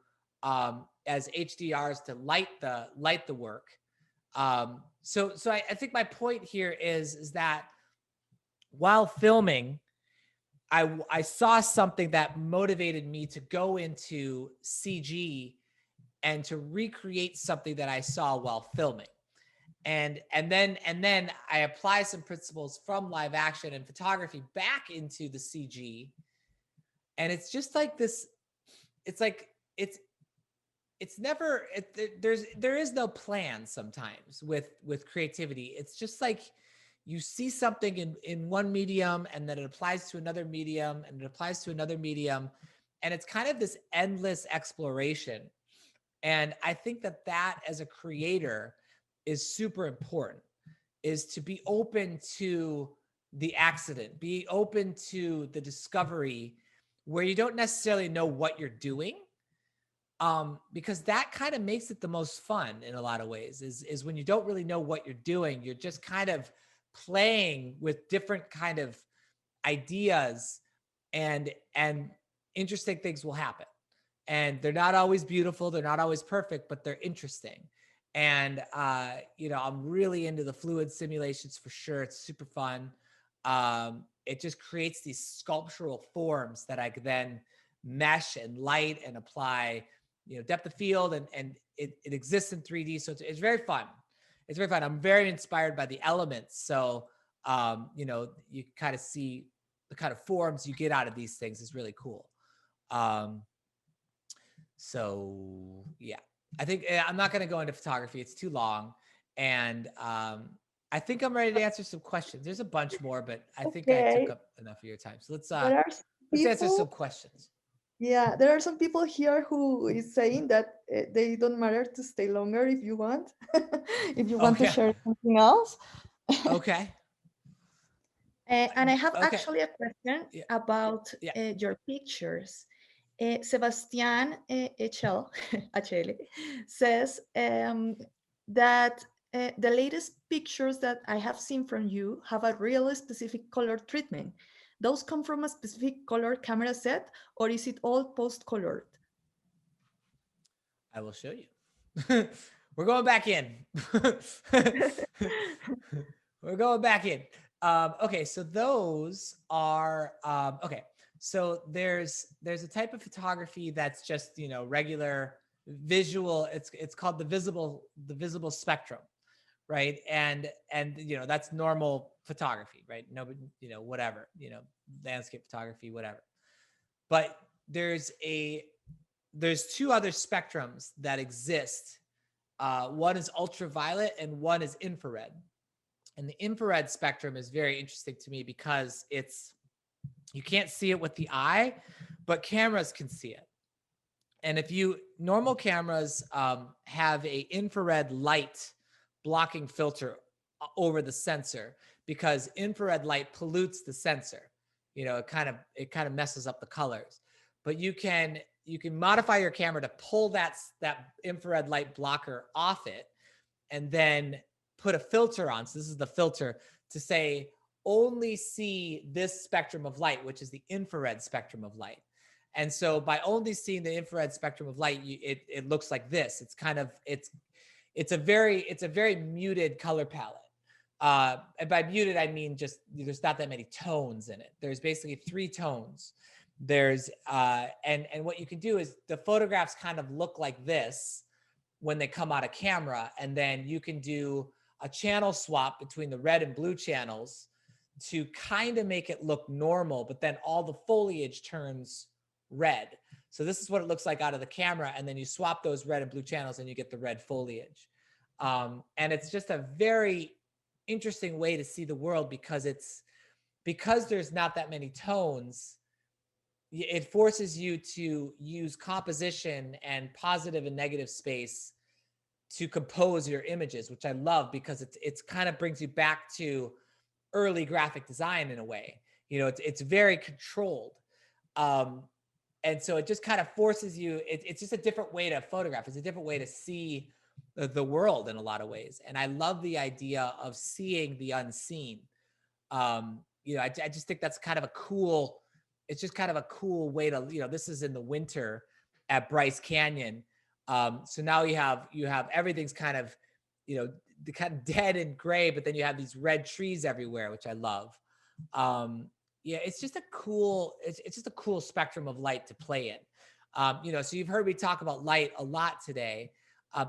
as HDRs to light the work. So I think my point here is that while filming, I saw something that motivated me to go into CG and to recreate something that I saw while filming. And then I apply some principles from live action and photography back into the CG. And it's just like this, it's like, it's never, there is no plan sometimes with creativity. It's just like you see something in one medium, and then it applies to another medium, and it applies to another medium. And it's kind of this endless exploration. And I think that as a creator is super important, is to be open to the accident, be open to the discovery where you don't necessarily know what you're doing. Because that kind of makes it the most fun in a lot of ways, is when you don't really know what you're doing. You're just kind of playing with different kind of ideas, and interesting things will happen. And they're not always beautiful, they're not always perfect, but they're interesting. And I'm really into the fluid simulations for sure. It's super fun. It just creates these sculptural forms that I could then mesh and light and apply depth of field, and it exists in 3D. So it's very fun. It's very fun. I'm very inspired by the elements. So, you kind of see the kind of forms you get out of these things is really cool. So yeah, I think I'm not going to go into photography. It's too long. And I think I'm ready to answer some questions. There's a bunch more, but I think I took up enough of your time. So let's answer some questions. Yeah, there are some people here who is saying that they don't matter to stay longer if you want, if you want to share something else. Okay. And I have actually a question about your pictures. Sebastian HL says that the latest pictures that I have seen from you have a really specific color treatment. Those come from a specific color camera set, or is it all post-colored? I will show you. We're going back in. We're going back in. Okay, so those are okay. So there's a type of photography that's just regular visual. It's called the visible spectrum, right? And that's normal photography, right? Nobody, whatever, landscape photography, whatever. But there's two other spectrums that exist. One is ultraviolet and one is infrared. And the infrared spectrum is very interesting to me because you can't see it with the eye, but cameras can see it. And normal cameras have a infrared light blocking filter over the sensor, because infrared light pollutes the sensor. It kind of messes up the colors. But you can modify your camera to pull that infrared light blocker off it, and then put a filter on. So this is the filter to say only see this spectrum of light, which is the infrared spectrum of light. And so by only seeing the infrared spectrum of light, it looks like this. It's a very muted color palette. And by muted, I mean just there's not that many tones in it. There's basically 3 tones. There's and what you can do is the photographs kind of look like this when they come out of camera, and then you can do a channel swap between the red and blue channels to kind of make it look normal, but then all the foliage turns red. So this is what it looks like out of the camera, and then you swap those red and blue channels and you get the red foliage. And it's just a very interesting way to see the world, because there's not that many tones. It forces you to use composition and positive and negative space to compose your images, which I love, because it's kind of brings you back to early graphic design in a way. It's very controlled. And And so it just kind of forces you, it's just a different way to photograph. It's a different way to see the world in a lot of ways. And I love the idea of seeing the unseen. I just think that's kind of a cool, it's just kind of a cool way to, this is in the winter at Bryce Canyon. So now you have everything's kind of, the kind of dead and gray, but then you have these red trees everywhere, which I love. It's just a cool, it's just a cool spectrum of light to play in. So you've heard me talk about light a lot today.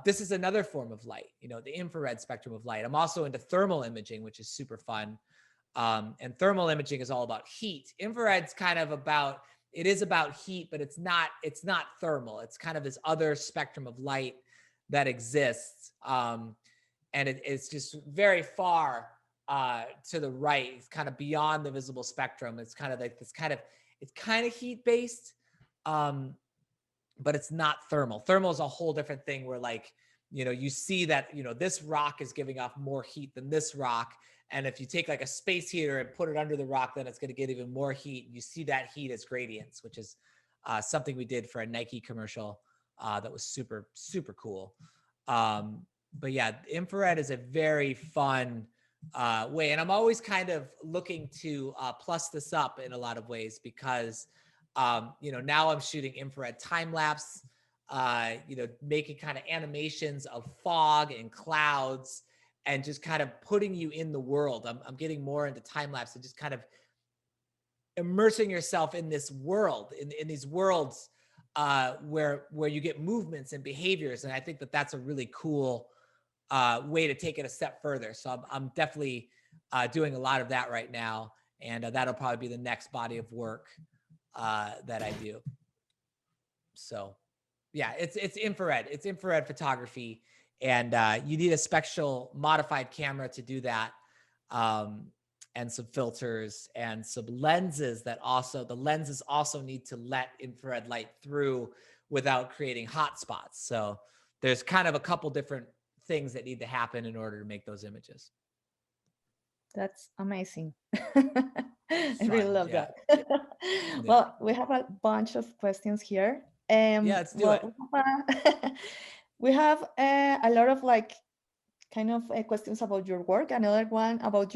This is another form of light, the infrared spectrum of light. I'm also into thermal imaging, which is super fun. And thermal imaging is all about heat. Infrared's kind of about, it is about heat, but it's not thermal. It's kind of this other spectrum of light that exists. And it's just very far to the right. It's kind of beyond the visible spectrum. It's kind of like this it's kind of heat based, but it's not thermal. Thermal is a whole different thing where you see that, this rock is giving off more heat than this rock. And if you take like a space heater and put it under the rock, then it's going to get even more heat. You see that heat as gradients, which is something we did for a Nike commercial that was super, super cool. But yeah, infrared is a very fun way. And I'm always kind of looking to plus this up in a lot of ways because, now I'm shooting infrared time lapse, making kind of animations of fog and clouds and just kind of putting you in the world. I'm getting more into time lapse and just kind of immersing yourself in this world, in these worlds where you get movements and behaviors. And I think that that's a really cool way to take it a step further. So I'm definitely doing a lot of that right now. And that'll probably be the next body of work that I do. So yeah, it's infrared. It's infrared photography. And you need a special modified camera to do that. And some filters and some lenses the lenses also need to let infrared light through without creating hot spots. So there's kind of a couple different things that need to happen in order to make those images. That's amazing. I really love that. Yeah. Well, we have a bunch of questions here. Let's do it. We have a lot of questions about your work. Another one about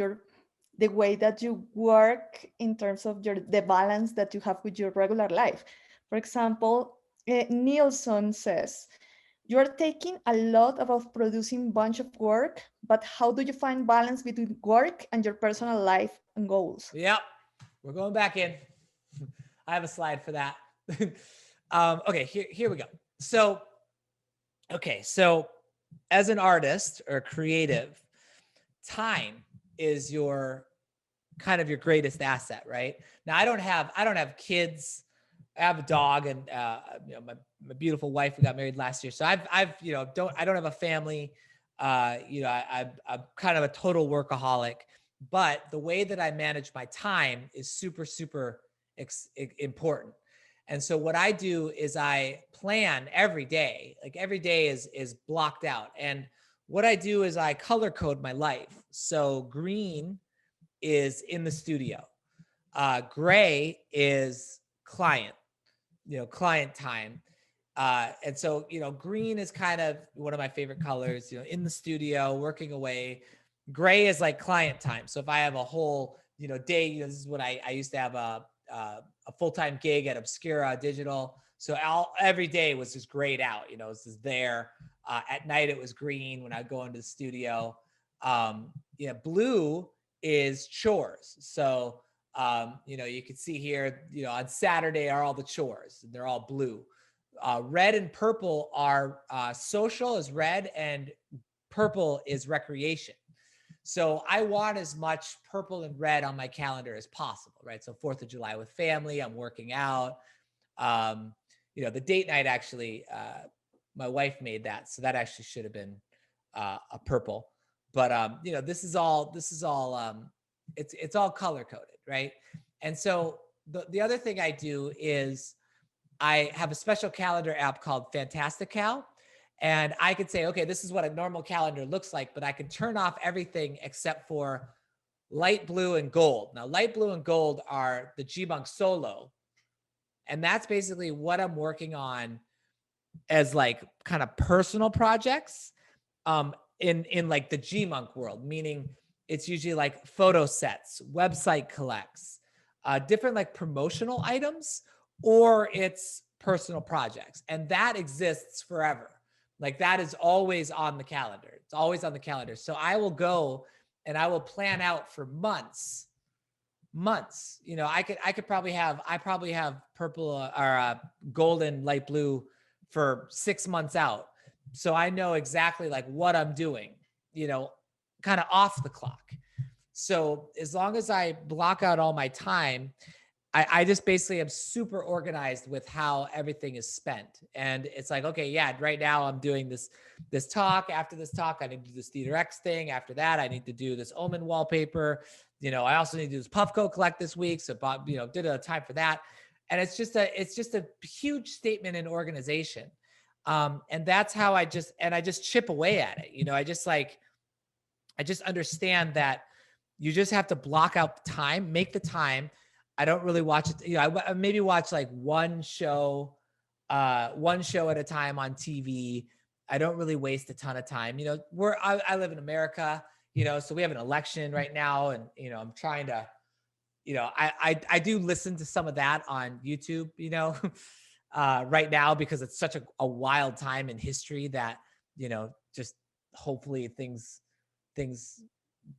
the way that you work in terms of the balance that you have with your regular life. For example, Nielsen says, you are taking a lot about producing bunch of work, but how do you find balance between work and your personal life and goals? Yep, we're going back in. I have a slide for that. Okay, here we go. So as an artist or creative, time is your greatest asset, right? Now I don't have kids. I have a dog and my beautiful wife. We got married last year, so I don't have a family. I'm kind of a total workaholic. But the way that I manage my time is super, super important. And so what I do is I plan every day. Like every day is blocked out. And what I do is I color code my life. So green is in the studio. Gray is client time. And so, green is kind of one of my favorite colors, in the studio, working away. Gray is like client time. So if I have a whole, day, this is what I used to have a full-time gig at Obscura Digital. So every day was just grayed out, it was just there. At night, it was green when I go into the studio. Blue is chores. So, you can see here, on Saturday are all the chores. They're all blue. Red and purple are social is red and purple is recreation. So I want as much purple and red on my calendar as possible, right? So 4th of July with family, I'm working out. The date night actually, my wife made that. So that actually should have been a purple. But, this is all it's all color coded, right? And so the other thing I do is I have a special calendar app called Fantastical. And I could say, okay, this is what a normal calendar looks like, but I can turn off everything except for light blue and gold. Now, light blue and gold are the G-Monk Solo. And that's basically what I'm working on as like kind of personal projects in like the G-Monk world, meaning it's usually like photo sets, website collects, different like promotional items, or it's personal projects. And that exists forever. Like that is always on the calendar. It's always on the calendar. So I will go and I will plan out for months. You know, I probably have purple or golden light blue for 6 months out. So I know exactly like what I'm doing, you know, kind of off the clock. So as long as I block out all my time, I just basically am super organized with how everything is spent. And it's like, okay, yeah, right now I'm doing this talk. After this talk, I need to do this Theater X thing. After that, I need to do this Omen wallpaper. You know, I also need to do this Puffco collect this week. So, you know, did a time for that. And it's just a huge statement in organization. And that's how I just chip away at it. You know, I just understand that you just have to block out the time, make the time. I don't really watch it. You know, I maybe watch like one show at a time on TV. I don't really waste a ton of time. You know, I live in America, you know, so we have an election right now. And, you know, I'm trying to, you know, I do listen to some of that on YouTube, you know, right now, because it's such a wild time in history that, you know, just hopefully things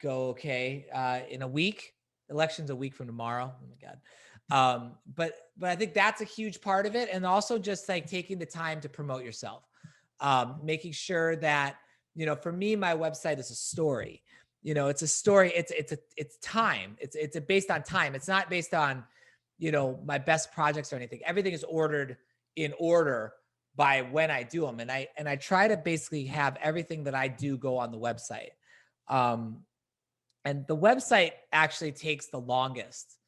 go okay in a week. Election's a week from tomorrow. Oh my God. But I think that's a huge part of it. And also just like taking the time to promote yourself, making sure that, you know, for me, my website is a story. You know, it's a story. It's time. It's based on time. It's not based on, you know, my best projects or anything. Everything is ordered in order by when I do them. And I try to basically have everything that I do go on the website. And the website actually takes the longest.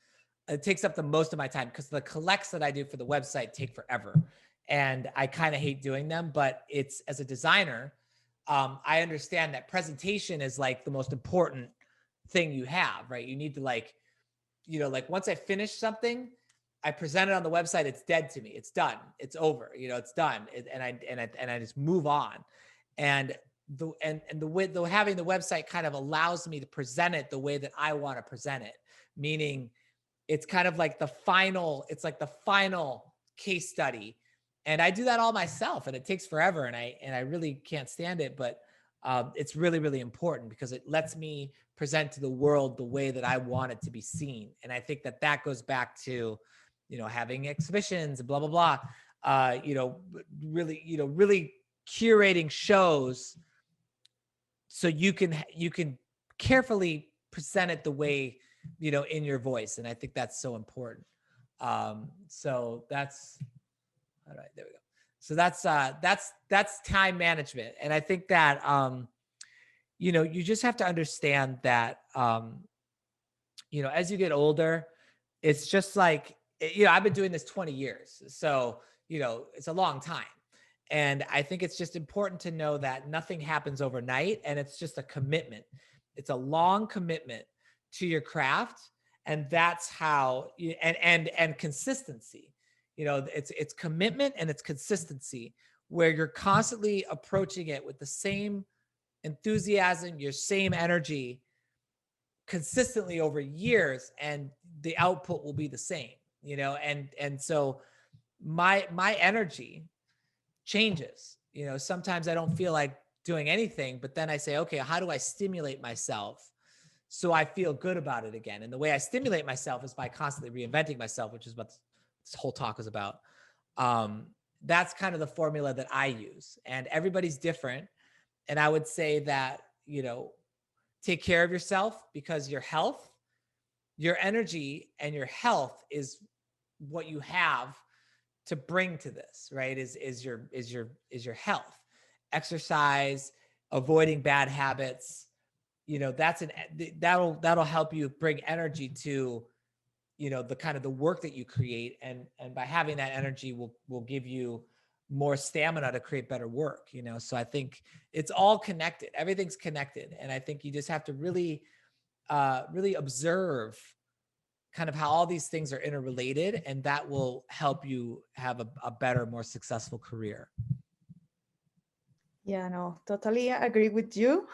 It takes up the most of my time because the collects that I do for the website take forever. And I kind of hate doing them, but it's, as a designer, I understand that presentation is like the most important thing you have, right? You need to like, you know, like once I finish something, I present it on the website, it's dead to me. It's done. It's over. You know, it's done. And I just move on. And having the website kind of allows me to present it the way that I want to present it, meaning it's kind of like the final case study. And I do that all myself, and it takes forever, and I really can't stand it, but it's really, really important because it lets me present to the world the way that I want it to be seen. And I think that goes back to, you know, having exhibitions, blah, blah, blah, you know, really curating shows so you can carefully present it the way, you know, in your voice. And I think that's so important. So that's, all right, there we go. So that's time management. And I think that, you know, you just have to understand that, you know, as you get older, it's just like, you know, I've been doing this 20 years. So, you know, it's a long time. And I think it's just important to know that nothing happens overnight, and it's just a commitment. It's a long commitment to your craft. And that's how, and consistency, you know, it's commitment and it's consistency, where you're constantly approaching it with the same enthusiasm, your same energy consistently over years, and the output will be the same, you know? And so my energy changes. You know, sometimes I don't feel like doing anything, but then I say, okay, how do I stimulate myself so I feel good about it again? And the way I stimulate myself is by constantly reinventing myself, which is what this whole talk is about. That's kind of the formula that I use, and everybody's different. And I would say that, you know, take care of yourself, because your health, your energy, and your health is what you have to bring to this, right? Is your health, exercise, avoiding bad habits. You know, that'll help you bring energy to, you know, the kind of the work that you create, and by having that energy will give you more stamina to create better work, you know? So I think it's all connected. Everything's connected. And I think you just have to really observe kind of how all these things are interrelated, and that will help you have a better, more successful career. Yeah, no, totally agree with you.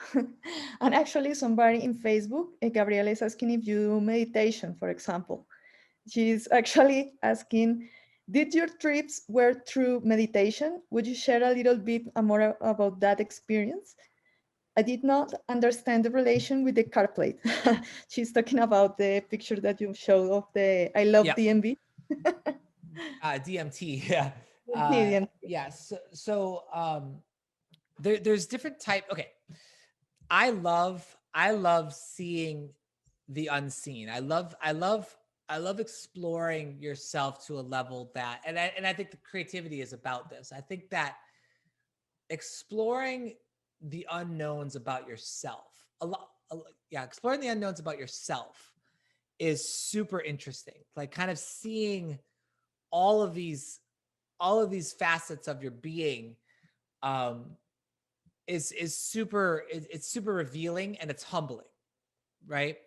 And actually, somebody in Facebook, Gabriela, is asking if you do meditation, for example. She's actually asking, did your trips were through meditation? Would you share a little bit more about that experience? I did not understand the relation with the car plate. She's talking about the picture that you showed of the I love Yeah. DMV. DMT, yeah. DMV. Yeah, there's different type. Okay. I love seeing the unseen. I love exploring yourself to a level that, and I think the creativity is about this. I think that exploring the unknowns about yourself, exploring the unknowns about yourself is super interesting. Like kind of seeing all of these facets of your being, is super, it's super revealing and it's humbling, right?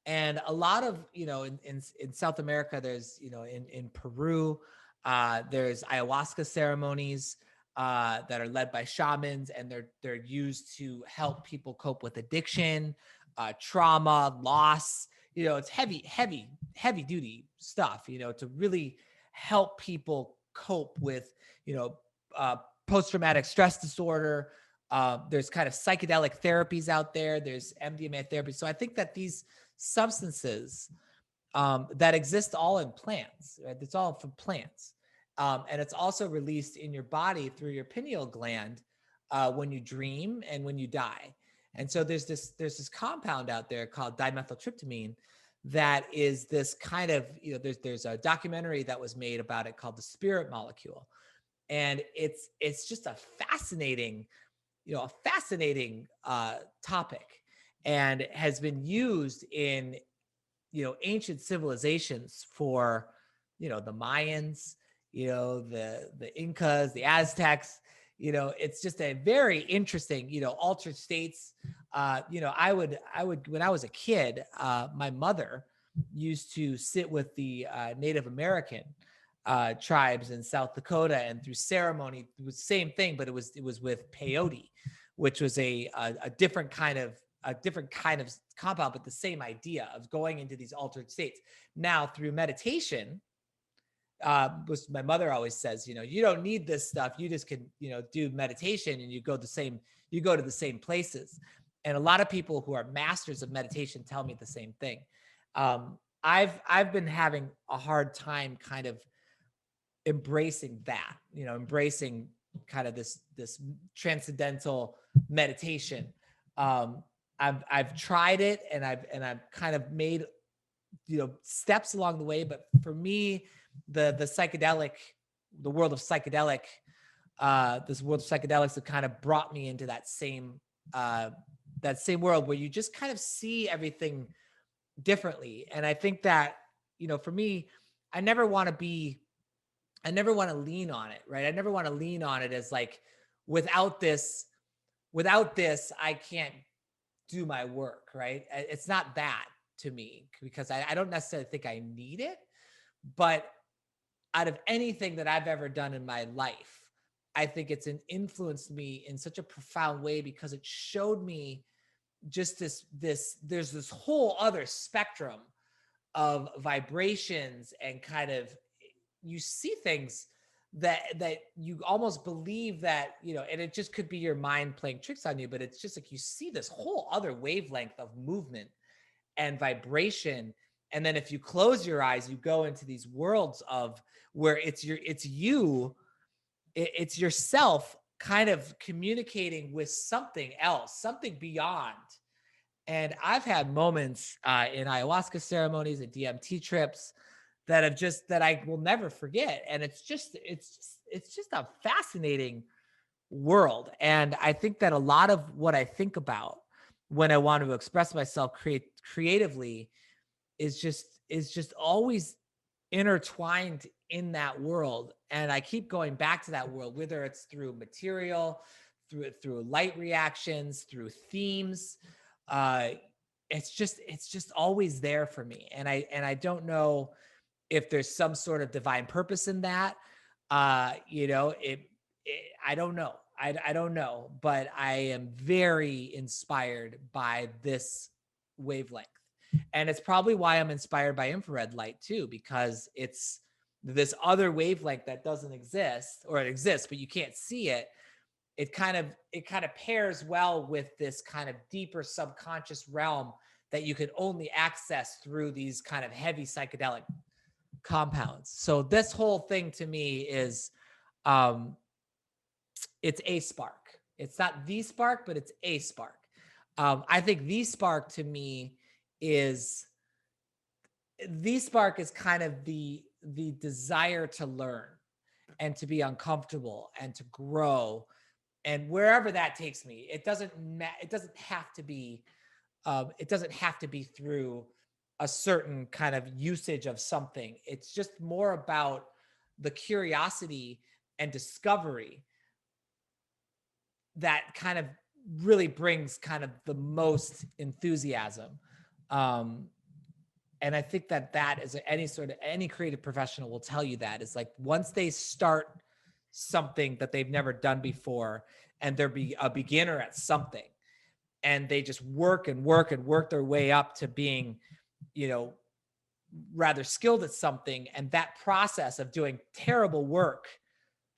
And a lot of, in South America, there's, in Peru, there's ayahuasca ceremonies that are led by shamans, and they're used to help people cope with addiction, trauma, loss. It's heavy duty stuff, to really help people cope with, post-traumatic stress disorder. There's kind of psychedelic therapies out there. There's MDMA therapy. So I think that these substances that exist all in plants, right? It's all from plants. And it's also released in your body through your pineal gland when you dream and when you die. And so there's this compound out there called dimethyltryptamine that is this kind of, there's a documentary that was made about it called The Spirit Molecule. And it's just a fascinating topic, and has been used in, ancient civilizations for, the Mayans, the Incas, the Aztecs. It's just a very interesting, altered states. I would, when I was a kid, my mother used to sit with the Native American tribes in South Dakota, and through ceremony, it was the same thing, but it was with peyote, which was a different kind of compound, but the same idea of going into these altered states. Now through meditation, my mother always says, you don't need this stuff. You just can, do meditation, and you go to the same places. And a lot of people who are masters of meditation tell me the same thing. I've been having a hard time kind of embracing that, embracing kind of this transcendental meditation. I've tried it, and I've kind of made, steps along the way. But for me, the world of psychedelics have kind of brought me into that same world where you just kind of see everything differently. And I think that, for me, I never want to lean on it, right? I never want to lean on it as like, without this, I can't do my work, right? It's not that to me, because I don't necessarily think I need it. But out of anything that I've ever done in my life, I think it's influenced me in such a profound way, because it showed me just there's this whole other spectrum of vibrations, and kind of, you see things that you almost believe that, and it just could be your mind playing tricks on you, but it's just like, you see this whole other wavelength of movement and vibration. And then if you close your eyes, you go into these worlds of where it's yourself kind of communicating with something else, something beyond. And I've had moments in ayahuasca ceremonies and DMT trips that I will never forget. And it's just a fascinating world. And I think that a lot of what I think about when I want to express myself creatively is just always intertwined in that world. And I keep going back to that world, whether it's through material, through light reactions, through themes. it's just always there for me. And I don't know if there's some sort of divine purpose in that. You know, I don't know. I don't know, but I am very inspired by this wavelength. And it's probably why I'm inspired by infrared light too, because it's this other wavelength that doesn't exist, or it exists, but you can't see it. It kind of pairs well with this kind of deeper subconscious realm that you can only access through these kind of heavy psychedelic compounds. So this whole thing to me is, it's a spark. It's not the spark, but it's a spark. I think the spark to me is kind of the desire to learn and to be uncomfortable and to grow, and wherever that takes me. It doesn't have to be through a certain kind of usage of something. It's just more about the curiosity and discovery that kind of really brings kind of the most enthusiasm. And I think that is any creative professional will tell you that, is like, once they start something that they've never done before, and they're a beginner at something, and they just work their way up to being, you know, rather skilled at something. And that process of doing terrible work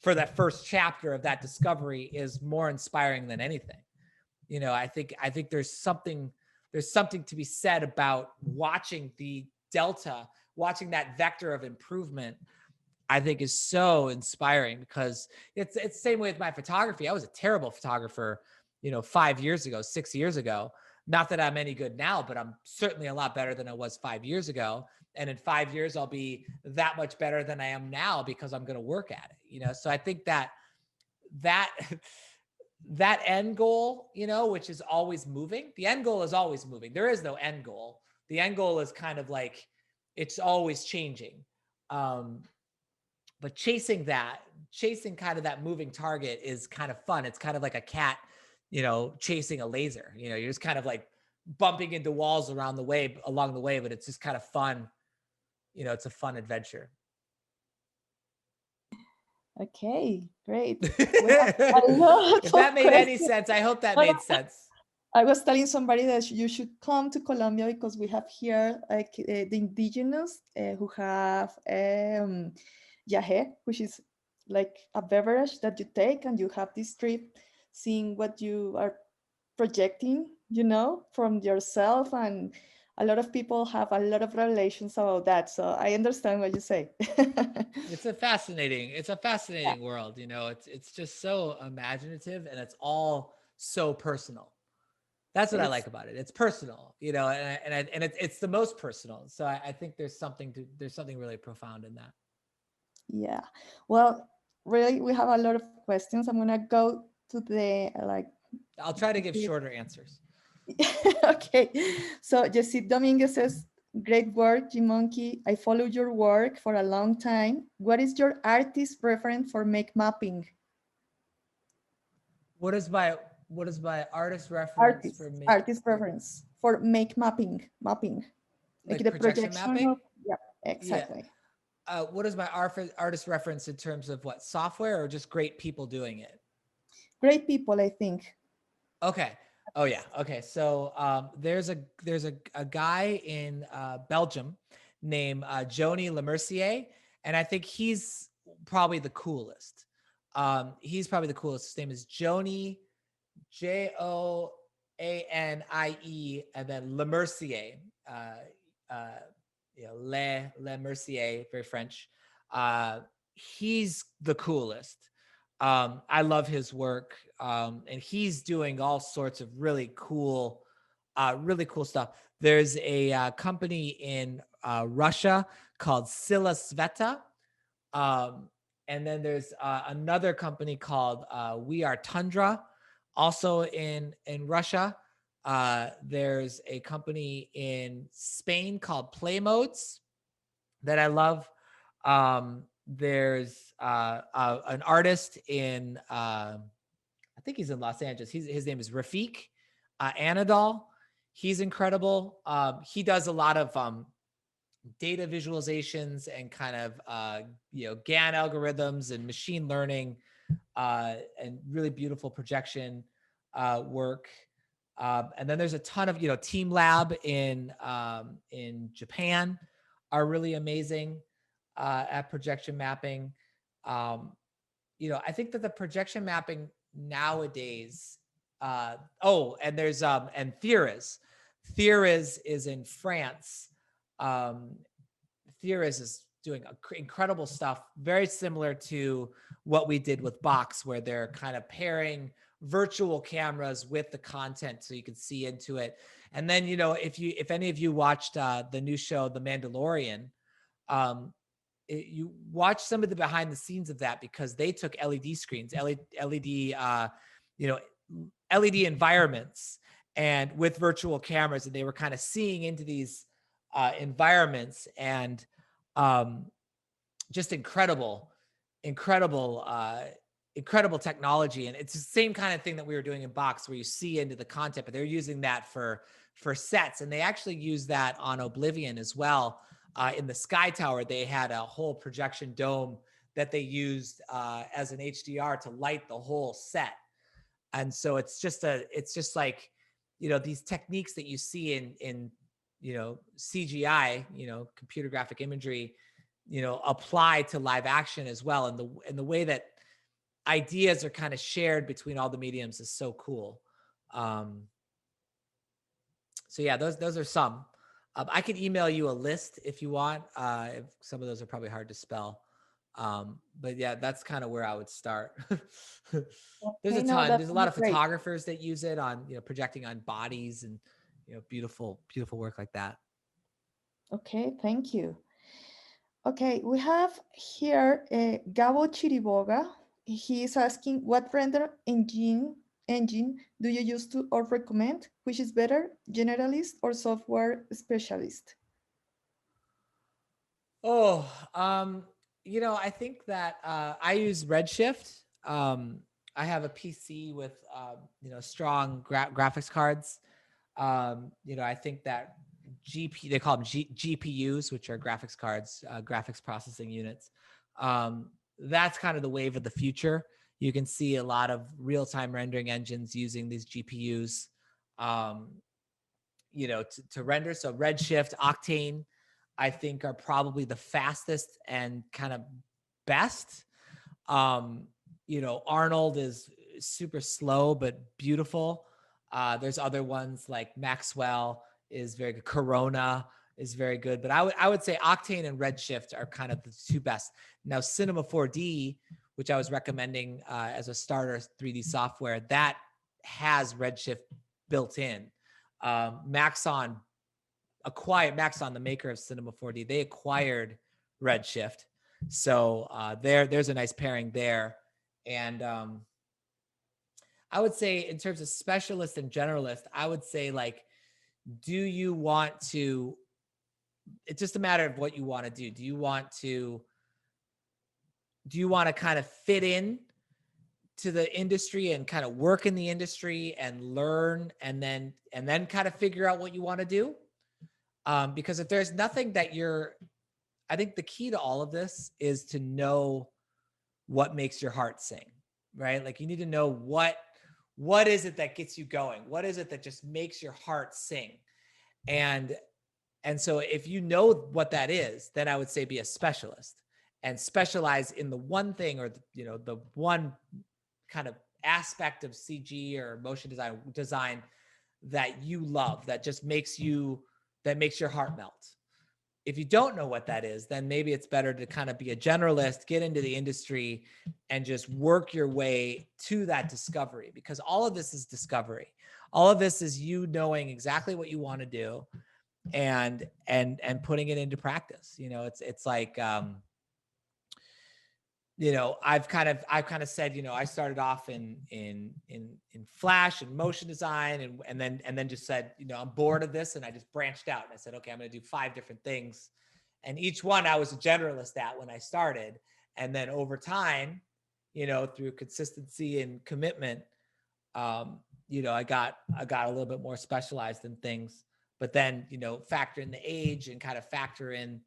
for that first chapter of that discovery is more inspiring than anything. You know, I think there's something to be said about watching the delta, watching that vector of improvement. I think is so inspiring, because it's the same way with my photography. I was a terrible photographer, you know, 5 years ago, 6 years ago. Not that I'm any good now, but I'm certainly a lot better than I was 5 years ago. And in 5 years, I'll be that much better than I am now, because I'm going to work at it, you know? So I think that end goal, you know, which is always moving. The end goal is always moving. There is no end goal. The end goal is kind of like, it's always changing. But chasing kind of that moving target is kind of fun. It's kind of like a cat, you know, chasing a laser. You know, you're just kind of like bumping into walls along the way, but it's just kind of fun. You know, it's a fun adventure. Okay, great. We have a lot If that of made any questions. sense, I hope that made sense. I was telling somebody that you should come to Colombia, because we have here like the indigenous who have yahe, which is like a beverage that you take, and you have this trip seeing what you are projecting, you know, from yourself. And a lot of people have a lot of revelations about that. So I understand what you say. It's a fascinating world. You know, it's just so imaginative, and it's all so personal. That's what I like about it. It's personal, you know, and it's the most personal. So I think there's something really profound in that. Yeah. Well, really, we have a lot of questions. I'm gonna go to the I'll try to give shorter answers. Okay. So Jessit Dominguez says, great work, G-Monkey. I followed your work for a long time. What is your artist preference for make mapping? What is my artist reference for make? Artist preference for make mapping. Like the projection mapping? Yeah, exactly. Yeah. What is my artist reference in terms of what, software, or just great people doing it? Great people, I think. Okay. Oh yeah. Okay. So there's a guy in Belgium named Joni Lemercier, and I think he's probably the coolest. His name is Joni, Joanie, and then Lemercier. Le Mercier, very French. He's the coolest. I love his work, and he's doing all sorts of really cool stuff. There's a company in Russia called Sila Sveta, and then there's another company called We Are Tundra, also in Russia. There's a company in Spain called Play Modes that I love. There's an artist in, I think he's in Los Angeles. His name is Rafik Anadol. He's incredible. He does a lot of data visualizations and kind of GAN algorithms and machine learning and really beautiful projection work. And then there's a ton of Team Lab in Japan are really amazing at projection mapping. I think that the projection mapping nowadays. And there's and Theoris. Theoris is in France. Theoris is doing incredible stuff, very similar to what we did with Box, where they're kind of pairing virtual cameras with the content so you can see into it. And then, if any of you watched the new show, The Mandalorian, you watch some of the behind the scenes of that, because they took LED screens, LED environments, and with virtual cameras, and they were kind of seeing into these environments, and just incredible technology. And it's the same kind of thing that we were doing in Box, where you see into the content, but they're using that for sets. And they actually use that on Oblivion as well. In the Sky Tower, they had a whole projection dome that they used as an HDR to light the whole set. And so it's just like, these techniques that you see in CGI, computer graphic imagery, apply to live action as well. And the way that ideas are kind of shared between all the mediums is so cool. So yeah, those are some. I can email you a list if you want. If some of those are probably hard to spell. But yeah, that's kind of where I would start. There's a ton. There's a lot of photographers that use it on, projecting on bodies and, beautiful work like that. Okay, thank you. Okay, we have here Gabo Chiriboga. He is asking, what render engine do you use to or recommend? Which is better, generalist or software specialist? I think that I use Redshift. I have a PC with strong graphics cards. I think that they call them GPUs, which are graphics cards, graphics processing units. That's kind of the wave of the future. You can see a lot of real-time rendering engines using these GPUs, to render. So Redshift, Octane, I think are probably the fastest and kind of best. Arnold is super slow, but beautiful. There's other ones like Maxwell is very good. Corona is very good, but I would say Octane and Redshift are kind of the two best. Now, Cinema 4D, which I was recommending as a starter 3D software, that has Redshift built in. Maxon, the maker of Cinema 4D, they acquired Redshift. So there's a nice pairing there. And I would say, in terms of specialist and generalist, I would say, like, it's just a matter of what you want to do. Do you want to kind of fit in to the industry and kind of work in the industry and learn and then kind of figure out what you want to do? Because if there's nothing that I think the key to all of this is to know what makes your heart sing, right? Like, you need to know what is it that gets you going? What is it that just makes your heart sing? And so if you know what that is, then I would say be a specialist and specialize in the one thing, or the one kind of aspect of CG or motion design that you love, that just makes your heart melt. If you don't know what that is, then maybe it's better to kind of be a generalist, get into the industry, and just work your way to that discovery, because all of this is discovery. All of this is you knowing exactly what you want to do and putting it into practice. It's like, I've kind of said, I started off in Flash and motion design, and then just said, I'm bored of this, and I just branched out and I said, okay, I'm going to do 5 different things, and each one I was a generalist at when I started, and then over time, through consistency and commitment, I got a little bit more specialized in things, but then, factor in the age and kind of factor in,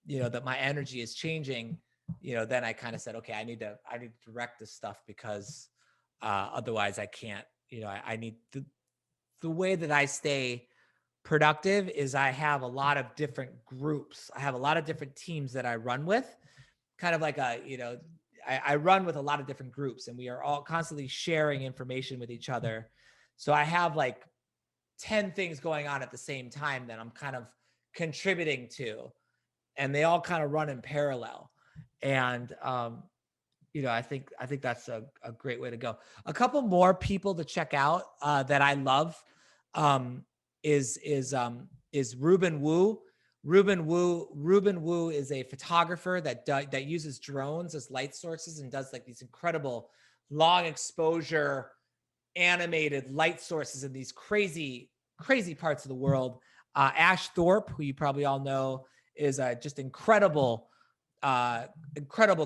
that my energy is changing, then I kind of said, okay, I need to direct this stuff because otherwise I can't, I need the way that I stay productive is I have a lot of different groups. I have a lot of different teams that I run with, kind of like I run with a lot of different groups, and we are all constantly sharing information with each other. So I have like 10 things going on at the same time that I'm kind of contributing to, and they all kind of run in parallel. And, I think that's a great way to go. A couple more people to check out that I love is Ruben Wu. Ruben Wu is a photographer that uses drones as light sources and does like these incredible long exposure animated light sources in these crazy parts of the world. Ash Thorpe, who you probably all know, is just incredible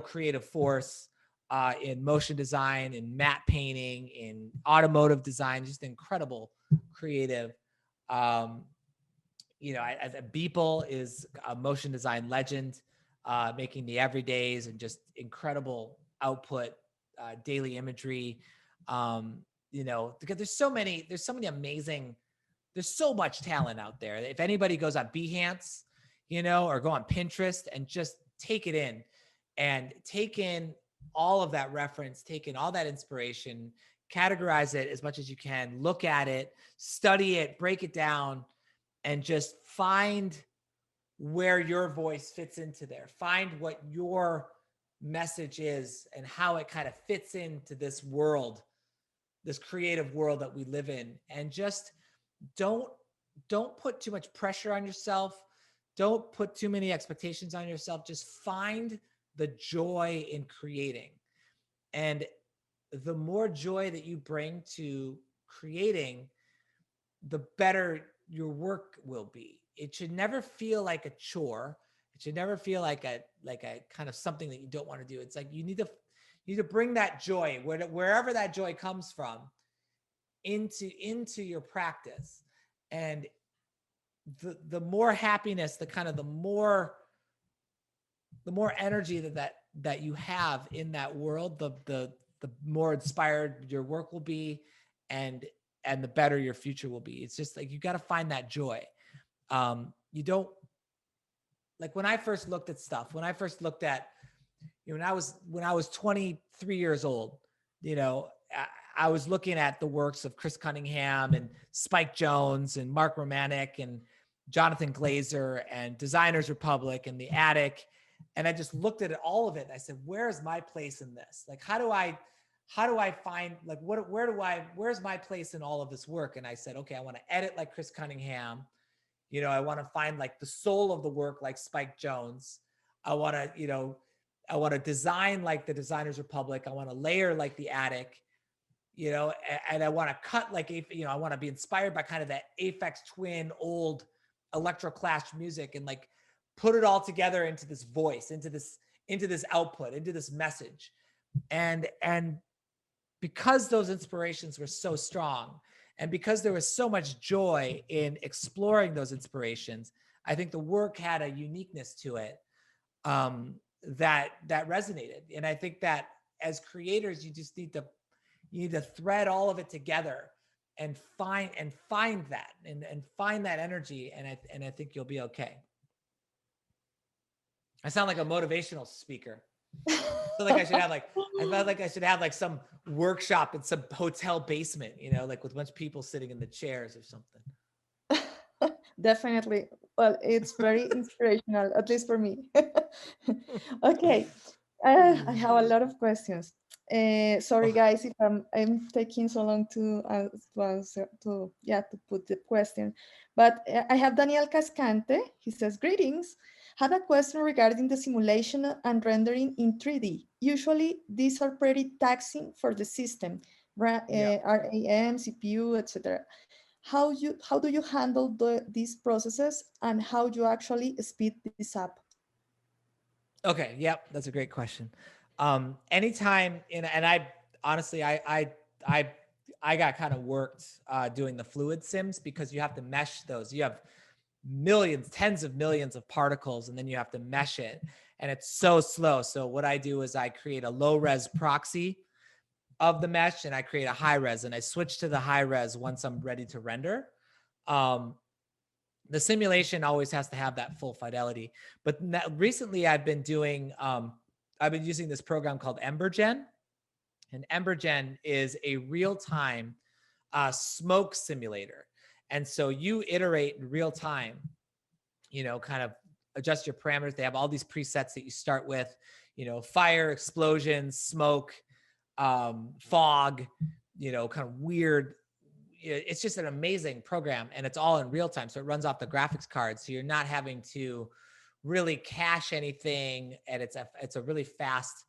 creative force in motion design, in matte painting, in automotive design, just incredible creative. Beeple is a motion design legend, making the everydays and just incredible output, daily imagery. Because there's so much talent out there. If anybody goes on Behance, or go on Pinterest and just take it in and take in all of that reference, take in all that inspiration, categorize it as much as you can, look at it, study it, break it down, and just find where your voice fits into there. Find what your message is and how it kind of fits into this world, this creative world that we live in. And just don't put too much pressure on yourself. Don't put too many expectations on yourself. Just find the joy in creating. And the more joy that you bring to creating, the better your work will be. It should never feel like a chore. It should never feel like a kind of something that you don't want to do. It's like you need to bring that joy, wherever that joy comes from, into your practice. And the more happiness, the more energy that you have in that world, the more inspired your work will be, and the better your future will be. It's just like, you got to find that joy. You don't, like, when I first looked at stuff, when I was 23 years old, I was looking at the works of Chris Cunningham and Spike Jonze and Mark Romanek and Jonathan Glazer and Designers Republic and The Attic. And I just looked at all of it and I said, where's my place in this? Like, how do I find, like, where's my place in all of this work? And I said, okay, I want to edit like Chris Cunningham. I want to find like the soul of the work, like Spike Jonze. I want to design like the Designers Republic. I want to layer like The Attic, and I want to cut like, I want to be inspired by kind of that Aphex Twin old electroclash music and like put it all together into this voice, into this output, into this message. And because those inspirations were so strong, and because there was so much joy in exploring those inspirations, I think the work had a uniqueness to it that resonated. And I think that as creators, you just need to thread all of it together and find that and find that energy. And I think you'll be okay. I sound like a motivational speaker. I feel like I should have like some workshop in some hotel basement, like with a bunch of people sitting in the chairs or something. Definitely. Well, it's very inspirational, at least for me. Okay. I have a lot of questions. Sorry, guys, if I'm taking so long to answer, to put the question. But I have Daniel Cascante. He says, greetings. Had a question regarding the simulation and rendering in 3D. Usually, these are pretty taxing for the system, RAM, CPU, etc. How do you handle these processes, and how do you actually speed this up? Okay, yep, that's a great question. Anytime, and I honestly, I I got kind of worked doing the fluid sims because you have to mesh those. You have millions, tens of millions of particles, and then you have to mesh it. And it's so slow. So what I do is I create a low res proxy of the mesh and I create a high res, and I switch to the high res once I'm ready to render. The simulation always has to have that full fidelity. But recently I've been using this program called Embergen. And Embergen is a real-time smoke simulator. And so you iterate in real time, kind of adjust your parameters. They have all these presets that you start with, fire, explosions, smoke, fog, kind of weird. It's just an amazing program, and it's all in real time. So it runs off the graphics card. So you're not having to really cache anything, and it's a really fast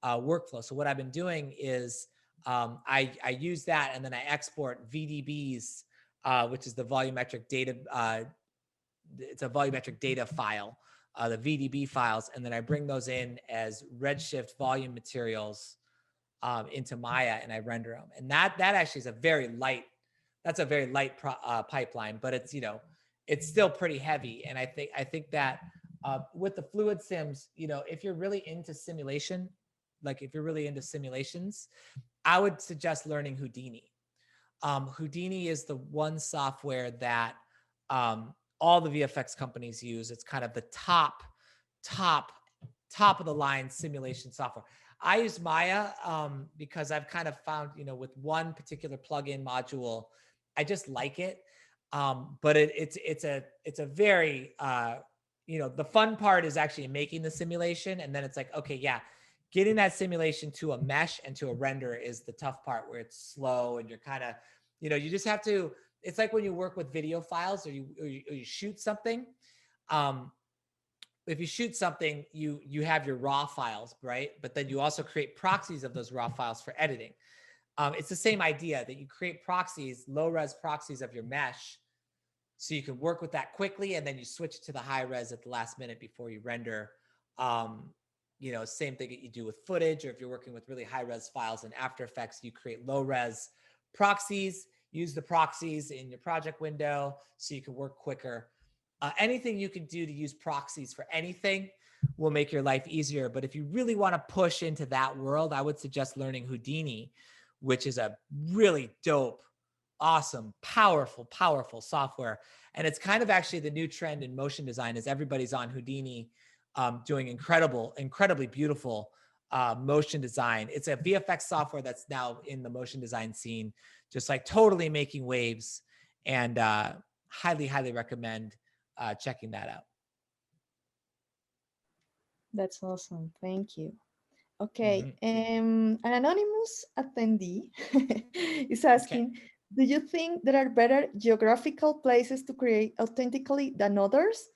workflow. So what I've been doing is I use that, and then I export VDBs, which is the volumetric data. It's a volumetric data file, the VDB files, and then I bring those in as Redshift volume materials into Maya, and I render them. And that actually is a very light pipeline, but it's it's still pretty heavy. And I think that with the fluid sims, if you're really into simulation, like if you're really into simulations, I would suggest learning Houdini. Houdini is the one software that all the VFX companies use. It's kind of the top of the line simulation software. I use Maya because I've kind of found, with one particular plugin module, I just like it. But it's a very, the fun part is actually making the simulation. And then it's like, okay, yeah, getting that simulation to a mesh and to a render is the tough part, where it's slow and you're kind of, you just have to, it's like when you work with video files or you shoot something. If you shoot something, you have your raw files, right? But then you also create proxies of those raw files for editing. It's the same idea, that you create proxies, low-res proxies of your mesh, so you can work with that quickly, and then you switch to the high-res at the last minute before you render. Same thing that you do with footage, or if you're working with really high-res files in After Effects, you create low-res proxies, use the proxies in your project window so you can work quicker. Anything you can do to use proxies for anything will make your life easier. But if you really want to push into that world, I would suggest learning Houdini, which is a really dope, awesome, powerful software. And it's kind of actually the new trend in motion design, is everybody's on Houdini, doing incredibly beautiful motion design. It's a VFX software that's now in the motion design scene, just like totally making waves, and highly recommend checking that out. That's awesome. Thank you. Okay. An anonymous attendee is asking, do you think there are better geographical places to create authentically than others?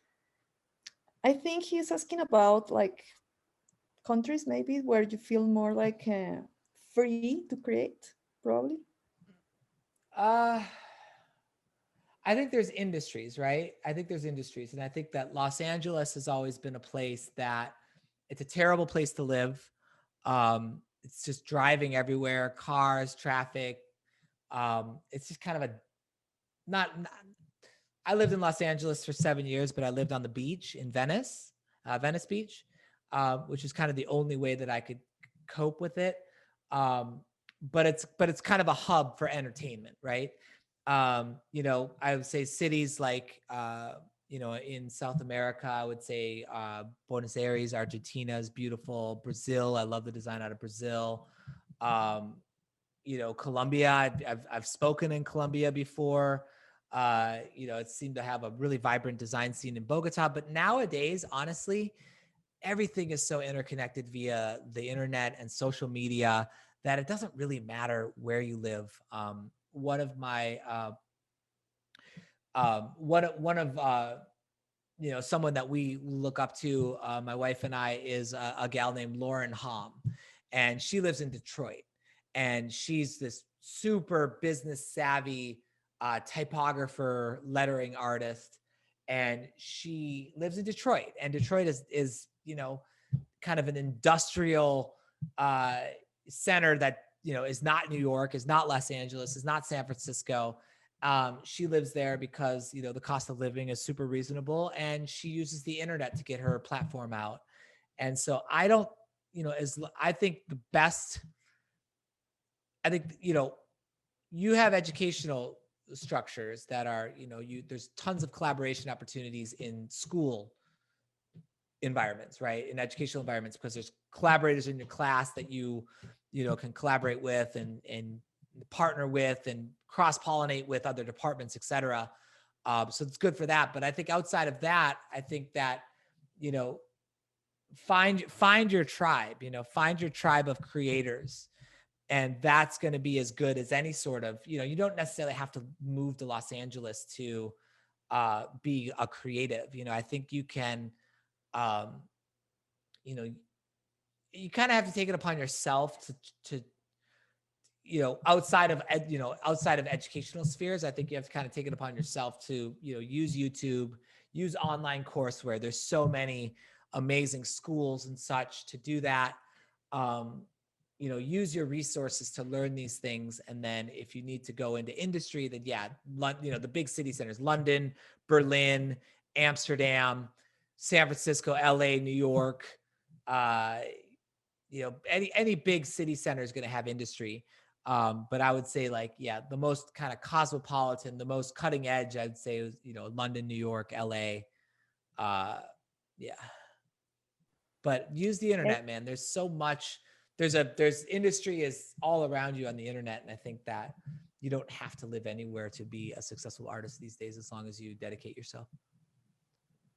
I think he's asking about like countries maybe where you feel more like free to create, probably. I think there's industries, right? I think there's industries. And I think that Los Angeles has always been a place that it's a terrible place to live. It's just driving everywhere, cars, traffic. It's just kind of I lived in Los Angeles for 7 years, but I lived on the beach in Venice Beach, which is kind of the only way that I could cope with it. But it's kind of a hub for entertainment, right? I would say cities like, in South America, I would say Buenos Aires, Argentina is beautiful. Brazil, I love the design out of Brazil. Colombia, I've spoken in Colombia before. It seemed to have a really vibrant design scene in Bogota. But nowadays, honestly, everything is so interconnected via the internet and social media that it doesn't really matter where you live. One of my someone that we look up to, my wife and I, is a gal named Lauren Hom, and she lives in Detroit, and she's this super business savvy typographer, lettering artist, and she lives in Detroit, and Detroit is kind of an industrial center that is not New York, is not Los Angeles, is not San Francisco. She lives there because, the cost of living is super reasonable, and she uses the internet to get her platform out. And so I don't, I think you have educational structures that are, there's tons of collaboration opportunities in school environments, right? In educational environments, because there's collaborators in your class that you can collaborate with and partner with and cross-pollinate with other departments, et cetera. So it's good for that. But I think outside of that, I think that, find your tribe, find your tribe of creators. And that's going to be as good as any sort of, you don't necessarily have to move to Los Angeles to be a creative. I think you can, you kind of have to take it upon yourself to outside of educational spheres. I think you have to kind of take it upon yourself to, use YouTube, use online courseware. There's so many amazing schools and such to do that. Use your resources to learn these things. And then if you need to go into industry, then the big city centers, London, Berlin, Amsterdam, San Francisco, LA, New York, any big city center is going to have industry. But I would say the most kind of cosmopolitan, the most cutting edge, I'd say is, London, New York, LA. But use the internet, man. There's so much, there's industry is all around you on the internet. And I think that you don't have to live anywhere to be a successful artist these days, as long as you dedicate yourself.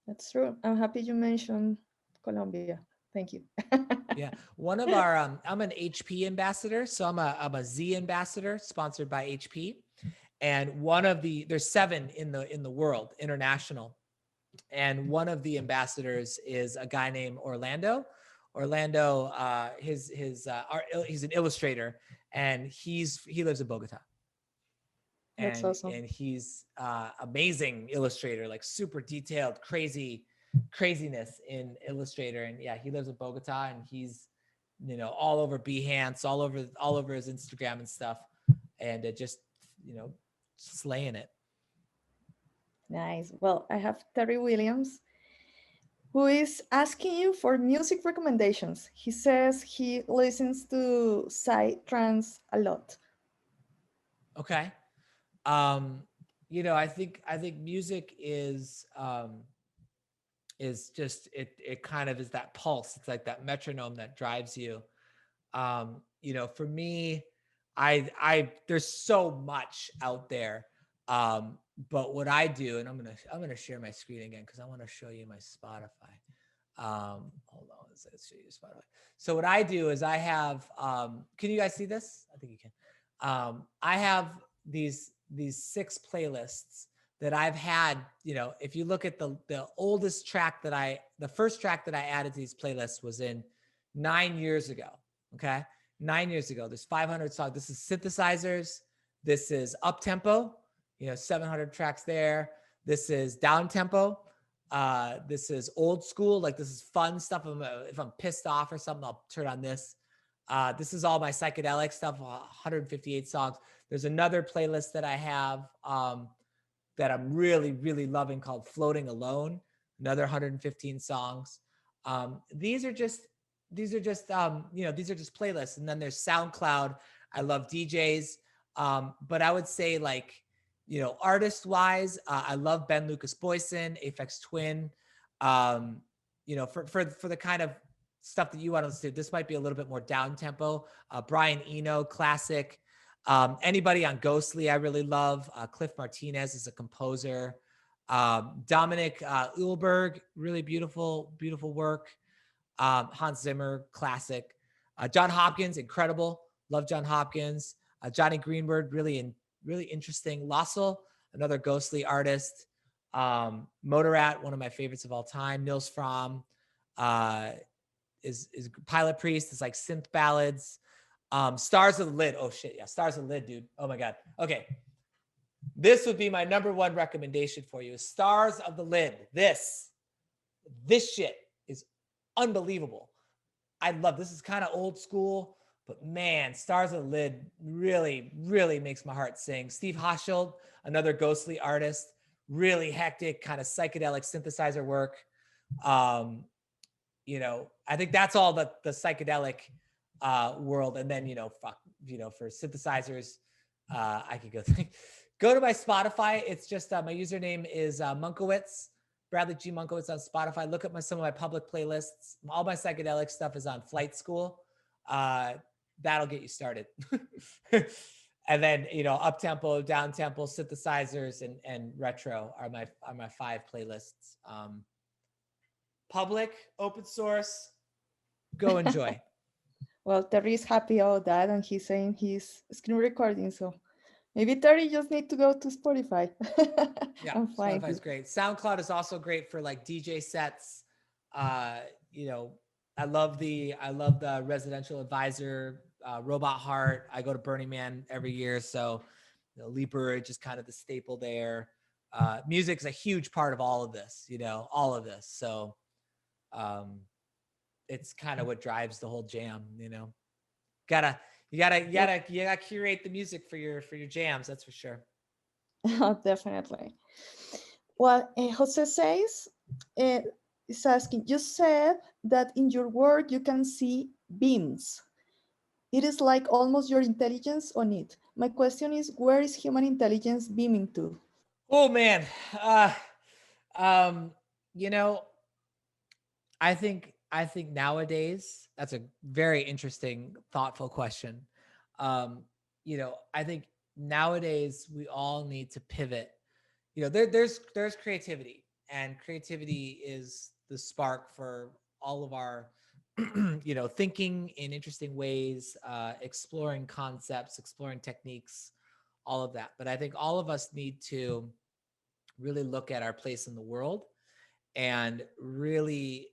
That's true. I'm happy you mentioned Colombia. Thank you. Yeah. One of our, I'm an HP ambassador. So I'm a Z ambassador sponsored by HP. And there's 7 in the world, international. And one of the ambassadors is a guy named Orlando. He's an illustrator, and he lives in Bogota. That's awesome. And he's amazing illustrator, like super detailed, craziness in Illustrator. And yeah, he lives in Bogota, and he's, all over Behance, all over his Instagram and stuff, and just, slaying it. Nice. Well, I have Terry Williams, who is asking you for music recommendations. He says he listens to psytrance a lot. Okay. I think music is just, it kind of is that pulse. It's like that metronome that drives you. For me, there's so much out there. But what I do, and I'm gonna share my screen again because I want to show you my Spotify. Hold on, let's show you Spotify. So what I do is I have, can you guys see this? I think you can. I have these 6 playlists that I've had. If you look at the oldest track the first track that I added to these playlists was in 9 years ago. Okay, 9 years ago. There's 500 songs. This is synthesizers. This is up tempo. 700 tracks there. This is down tempo. This is old school. Like, this is fun stuff. If I'm pissed off or something, I'll turn on this. This is all my psychedelic stuff, 158 songs. There's another playlist that I have that I'm really, really loving called Floating Alone, another 115 songs. These are just playlists. And then there's SoundCloud. I love DJs. But I would say, artist wise, I love Ben Lucas Boyson, Aphex Twin. For the kind of stuff that you want to listen to, this might be a little bit more down tempo. Brian Eno, classic. Anybody on Ghostly, I really love. Cliff Martinez is a composer. Dominic Uhlberg, really beautiful work. Hans Zimmer, classic. John Hopkins, incredible. Love John Hopkins. Johnny Greenwood, really interesting. Lossel, another Ghostly artist. Motorrat, one of my favorites of all time. Nils Fromm is Pilot Priest. It's like synth ballads. Stars of the Lid. Oh shit, yeah, Stars of the Lid, dude. Oh my god. Okay, this would be my number 1 recommendation for you. Is Stars of the Lid. This shit is unbelievable. I love this. Is kind of old school. But man, Stars of the Lid really, really makes my heart sing. Steve Hochschild, another ghostly artist, really hectic, kind of psychedelic synthesizer work. You know, I think that's all the psychedelic world. And then, for synthesizers, I could go to my Spotify. It's just my username is Munkowitz, Bradley G. Munkowitz on Spotify. Look at some of my public playlists. All my psychedelic stuff is on Flight School. That'll get you started. And then, up tempo, down tempo, synthesizers, and retro are my 5 playlists. Public, open source, go enjoy. Well, Terry is happy about that, and he's saying he's screen recording. So maybe Terry just need to go to Spotify. Yeah, Spotify's great. SoundCloud is also great for like DJ sets. I love the Residential Advisor, Robot Heart. I go to Burning Man every year, so Leaper is just kind of the staple there. Music is a huge part of all of this. So it's kind of what drives the whole jam. You gotta curate the music for your jams. That's for sure. Oh, definitely. Well, Jose says, is asking, you said that in your work you can see beams. It is like almost your intelligence on it. My question is, where is human intelligence beaming to? Oh man. I think nowadays, that's a very interesting, thoughtful question. I think nowadays we all need to pivot. There's creativity, and creativity is the spark for all of our, thinking in interesting ways, exploring concepts, exploring techniques, all of that. But I think all of us need to really look at our place in the world and really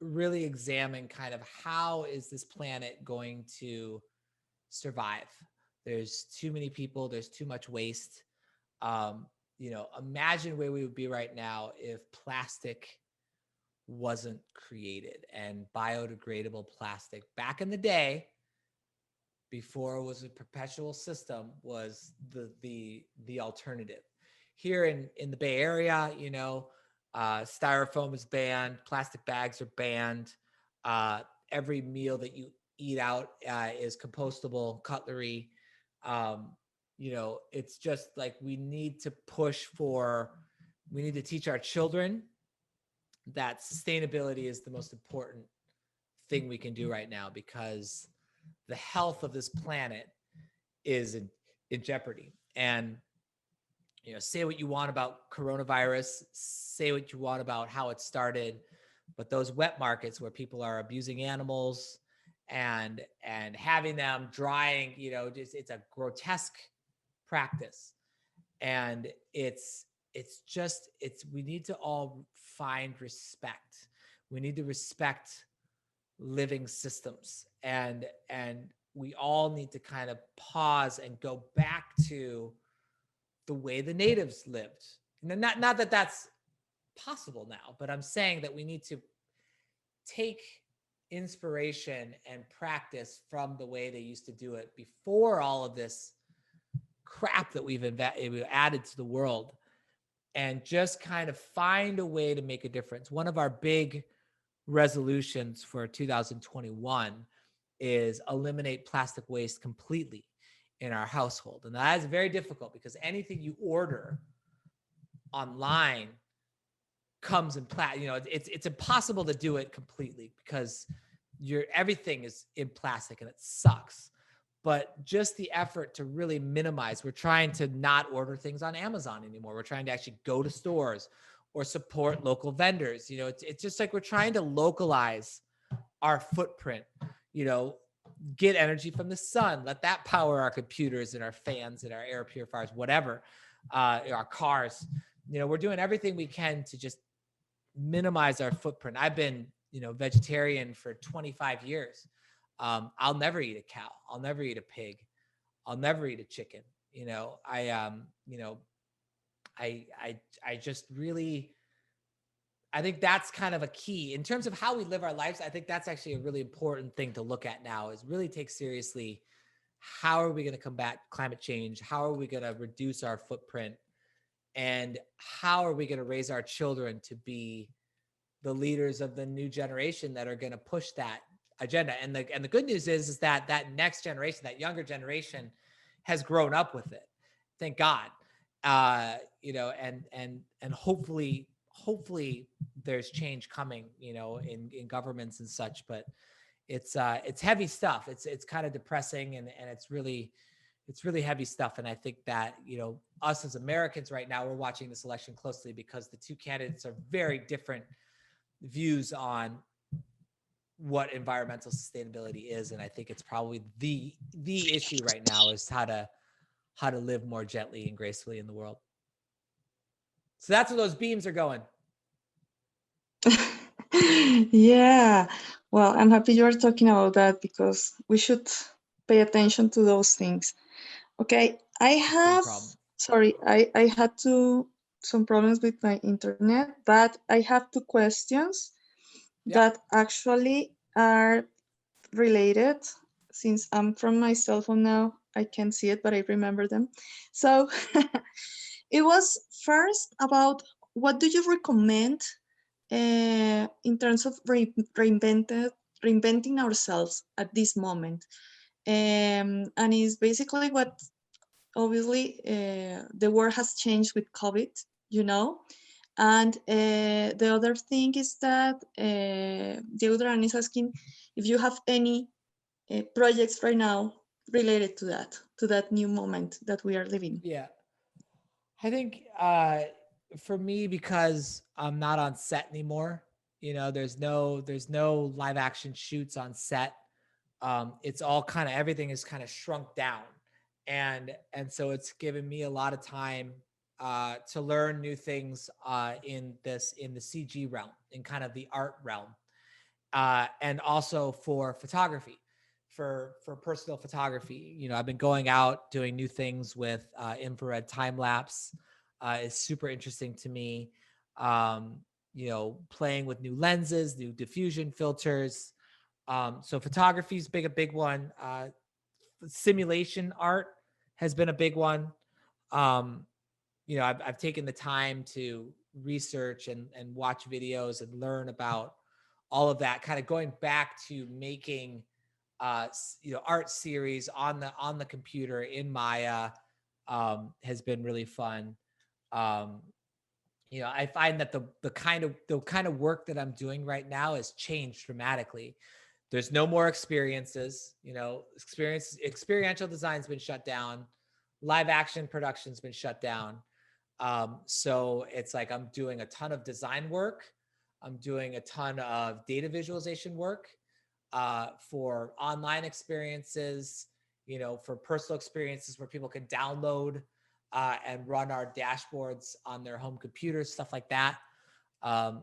examine kind of how is this planet going to survive. There's too many people, there's too much waste. Imagine where we would be right now if plastic wasn't created, and biodegradable plastic back in the day, before it was a perpetual system, was the alternative. Here in the Bay Area, styrofoam is banned, plastic bags are banned. Every meal that you eat out is compostable cutlery. It's just like we need to teach our children that sustainability is the most important thing we can do right now, because the health of this planet is in jeopardy. And say what you want about coronavirus, say what you want about how it started, but those wet markets where people are abusing animals and having them drying, it's a grotesque practice. And we need to all find respect. We need to respect living systems, and we all need to kind of pause and go back to the way the natives lived. Not that that's possible now, but I'm saying that we need to take inspiration and practice from the way they used to do it before all of this crap that we've added to the world, and just kind of find a way to make a difference. One of our big resolutions for 2021 is eliminate plastic waste completely in our household. And that is very difficult, because anything you order online comes in plastic. It's impossible to do it completely, because everything is in plastic, and it sucks. But just the effort to really minimize, we're trying to not order things on Amazon anymore. We're trying to actually go to stores or support local vendors. It's just like we're trying to localize our footprint, get energy from the sun, let that power our computers and our fans and our air purifiers, whatever, our cars. We're doing everything we can to just minimize our footprint. I've been, vegetarian for 25 years. I'll never eat a cow. I'll never eat a pig. I'll never eat a chicken. I just really, I think that's kind of a key in terms of how we live our lives. I think that's actually a really important thing to look at now, is really take seriously, how are we going to combat climate change? How are we going to reduce our footprint? And how are we going to raise our children to be the leaders of the new generation that are going to push that agenda? And the good news is that that next generation, that younger generation, has grown up with it. Thank God. You know, and hopefully there's change coming, you know, in governments and such, but it's heavy stuff. It's kind of depressing, and it's really heavy stuff. And I think that, you know, us as Americans right now, we're watching this election closely because the two candidates are very different views on what environmental sustainability is. And I think it's probably the issue right now, is how to live more gently and gracefully in the world. So that's where those beams are going. Yeah, well, I'm happy you're talking about that, because we should pay attention to those things. Okay, sorry, I had some problems with my internet, but I have two questions that actually are related. Since I'm from my cell phone now, I can't see it, but I remember them. So it was first about, what do you recommend in terms of reinventing ourselves at this moment? And it's basically what, obviously, the world has changed with COVID, you know. And the other thing is that Deodran is asking if you have any projects right now related to that new moment that we are living. Yeah. I think for me, because I'm not on set anymore, you know, there's no live action shoots on set. It's all kind of, everything is kind of shrunk down. And so it's given me a lot of time to learn new things in the CG realm, in kind of the art realm, and also for photography, for personal photography. You know, I've been going out doing new things with infrared time lapse. It's super interesting to me. You know, playing with new lenses, new diffusion filters. So photography is a big one. Simulation art has been a big one. You know, I've taken the time to research and watch videos and learn about all of that, kind of going back to making you know, art series on the computer in Maya has been really fun. You know, I find that the kind of work that I'm doing right now has changed dramatically. There's no more experiences. You know, experiential design's been shut down. Live action production's been shut down. So it's like I'm doing a ton of design work. I'm doing a ton of data visualization work for online experiences, you know, for personal experiences where people can download and run our dashboards on their home computers, stuff like that.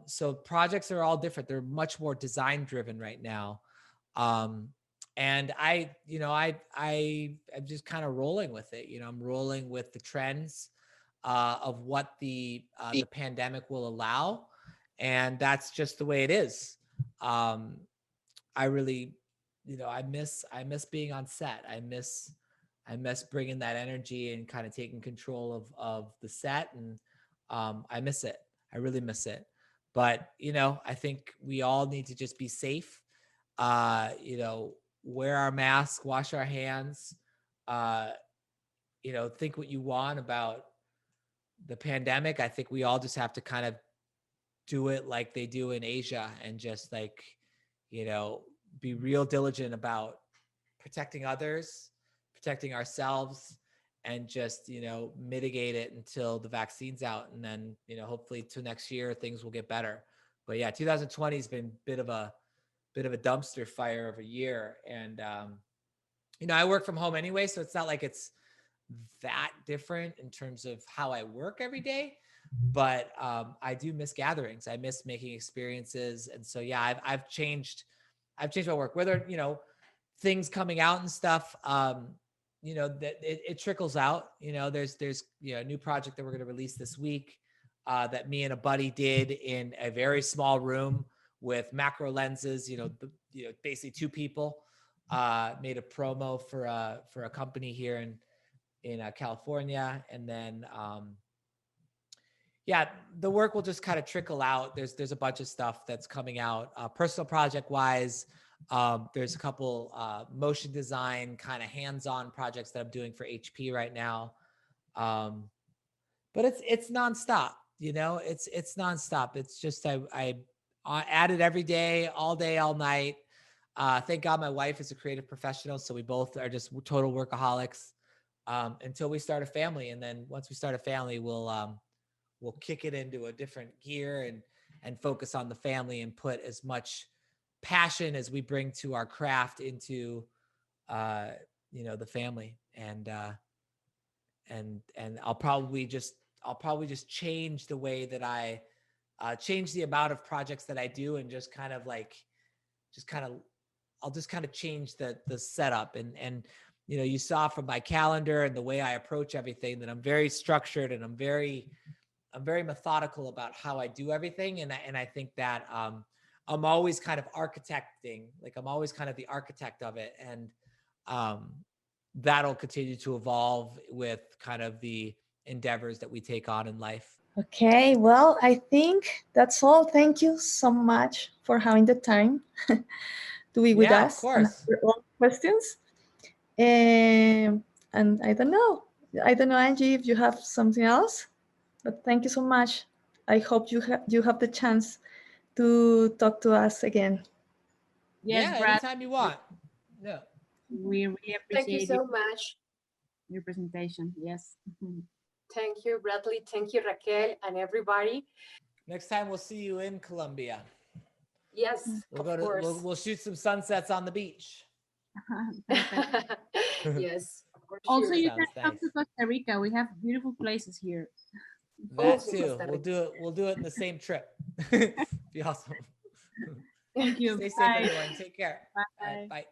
So projects are all different. They're much more design driven right now. And I'm just kind of rolling with it. You know, I'm rolling with the trends of what the pandemic will allow. And that's just the way it is. I really, you know, I miss being on set. I miss bringing that energy and kind of taking control of the set. And I miss it. I really miss it. But, you know, I think we all need to just be safe. You know, wear our mask, wash our hands, you know, think what you want about the pandemic. I think we all just have to kind of do it like they do in Asia, and just, like, you know, be real diligent about protecting others, protecting ourselves, and just, you know, mitigate it until the vaccine's out. And then, you know, hopefully to next year, things will get better. But yeah, 2020 has been a bit of a dumpster fire of a year. And, you know, I work from home anyway, so it's not like it's that different in terms of how I work every day. But I do miss gatherings. I miss making experiences. And so, yeah, I've changed my work, whether, you know, things coming out and stuff, you know, that it trickles out. You know, there's, you know, a new project that we're going to release this week that me and a buddy did in a very small room with macro lenses, basically two people, made a promo for a company here in California. And then, the work will just kind of trickle out. There's a bunch of stuff that's coming out, personal project wise. There's a couple motion design kind of hands-on projects that I'm doing for HP right now. But it's nonstop, it's nonstop. It's just, I at it every day, all night. Thank God my wife is a creative professional. So we both are just total workaholics, until we start a family. And then once we start a family, we'll kick it into a different gear and focus on the family and put as much passion as we bring to our craft into, the family. And I'll probably just change the way that I change the amount of projects that I do, and I'll just kind of change the setup. And you saw from my calendar and the way I approach everything that I'm very structured, and I'm very methodical about how I do everything. And I think that I'm always kind of architecting, like I'm always kind of the architect of it. And that'll continue to evolve with kind of the endeavors that we take on in life. Okay, well, I think that's all. Thank you so much for having the time to be with us. Of course. And answer all questions. And I don't know, Angie, if you have something else, but thank you so much. I hope you have the chance to talk to us again. Yes, Brad, anytime you want. Yeah. We really Thank you appreciate so much. your presentation. Yes. Thank you, Bradley. Thank you, Raquel, and everybody. Next time we'll see you in Colombia. Yes, we'll shoot some sunsets on the beach. Yes. Also, sure. you Sounds can come nice. to Costa Rica. We have beautiful places here. That Also too. Costa We'll do it in the same trip. Be awesome. Thank you. Stay safe, Bye. everyone. Take care. Bye. All right, bye.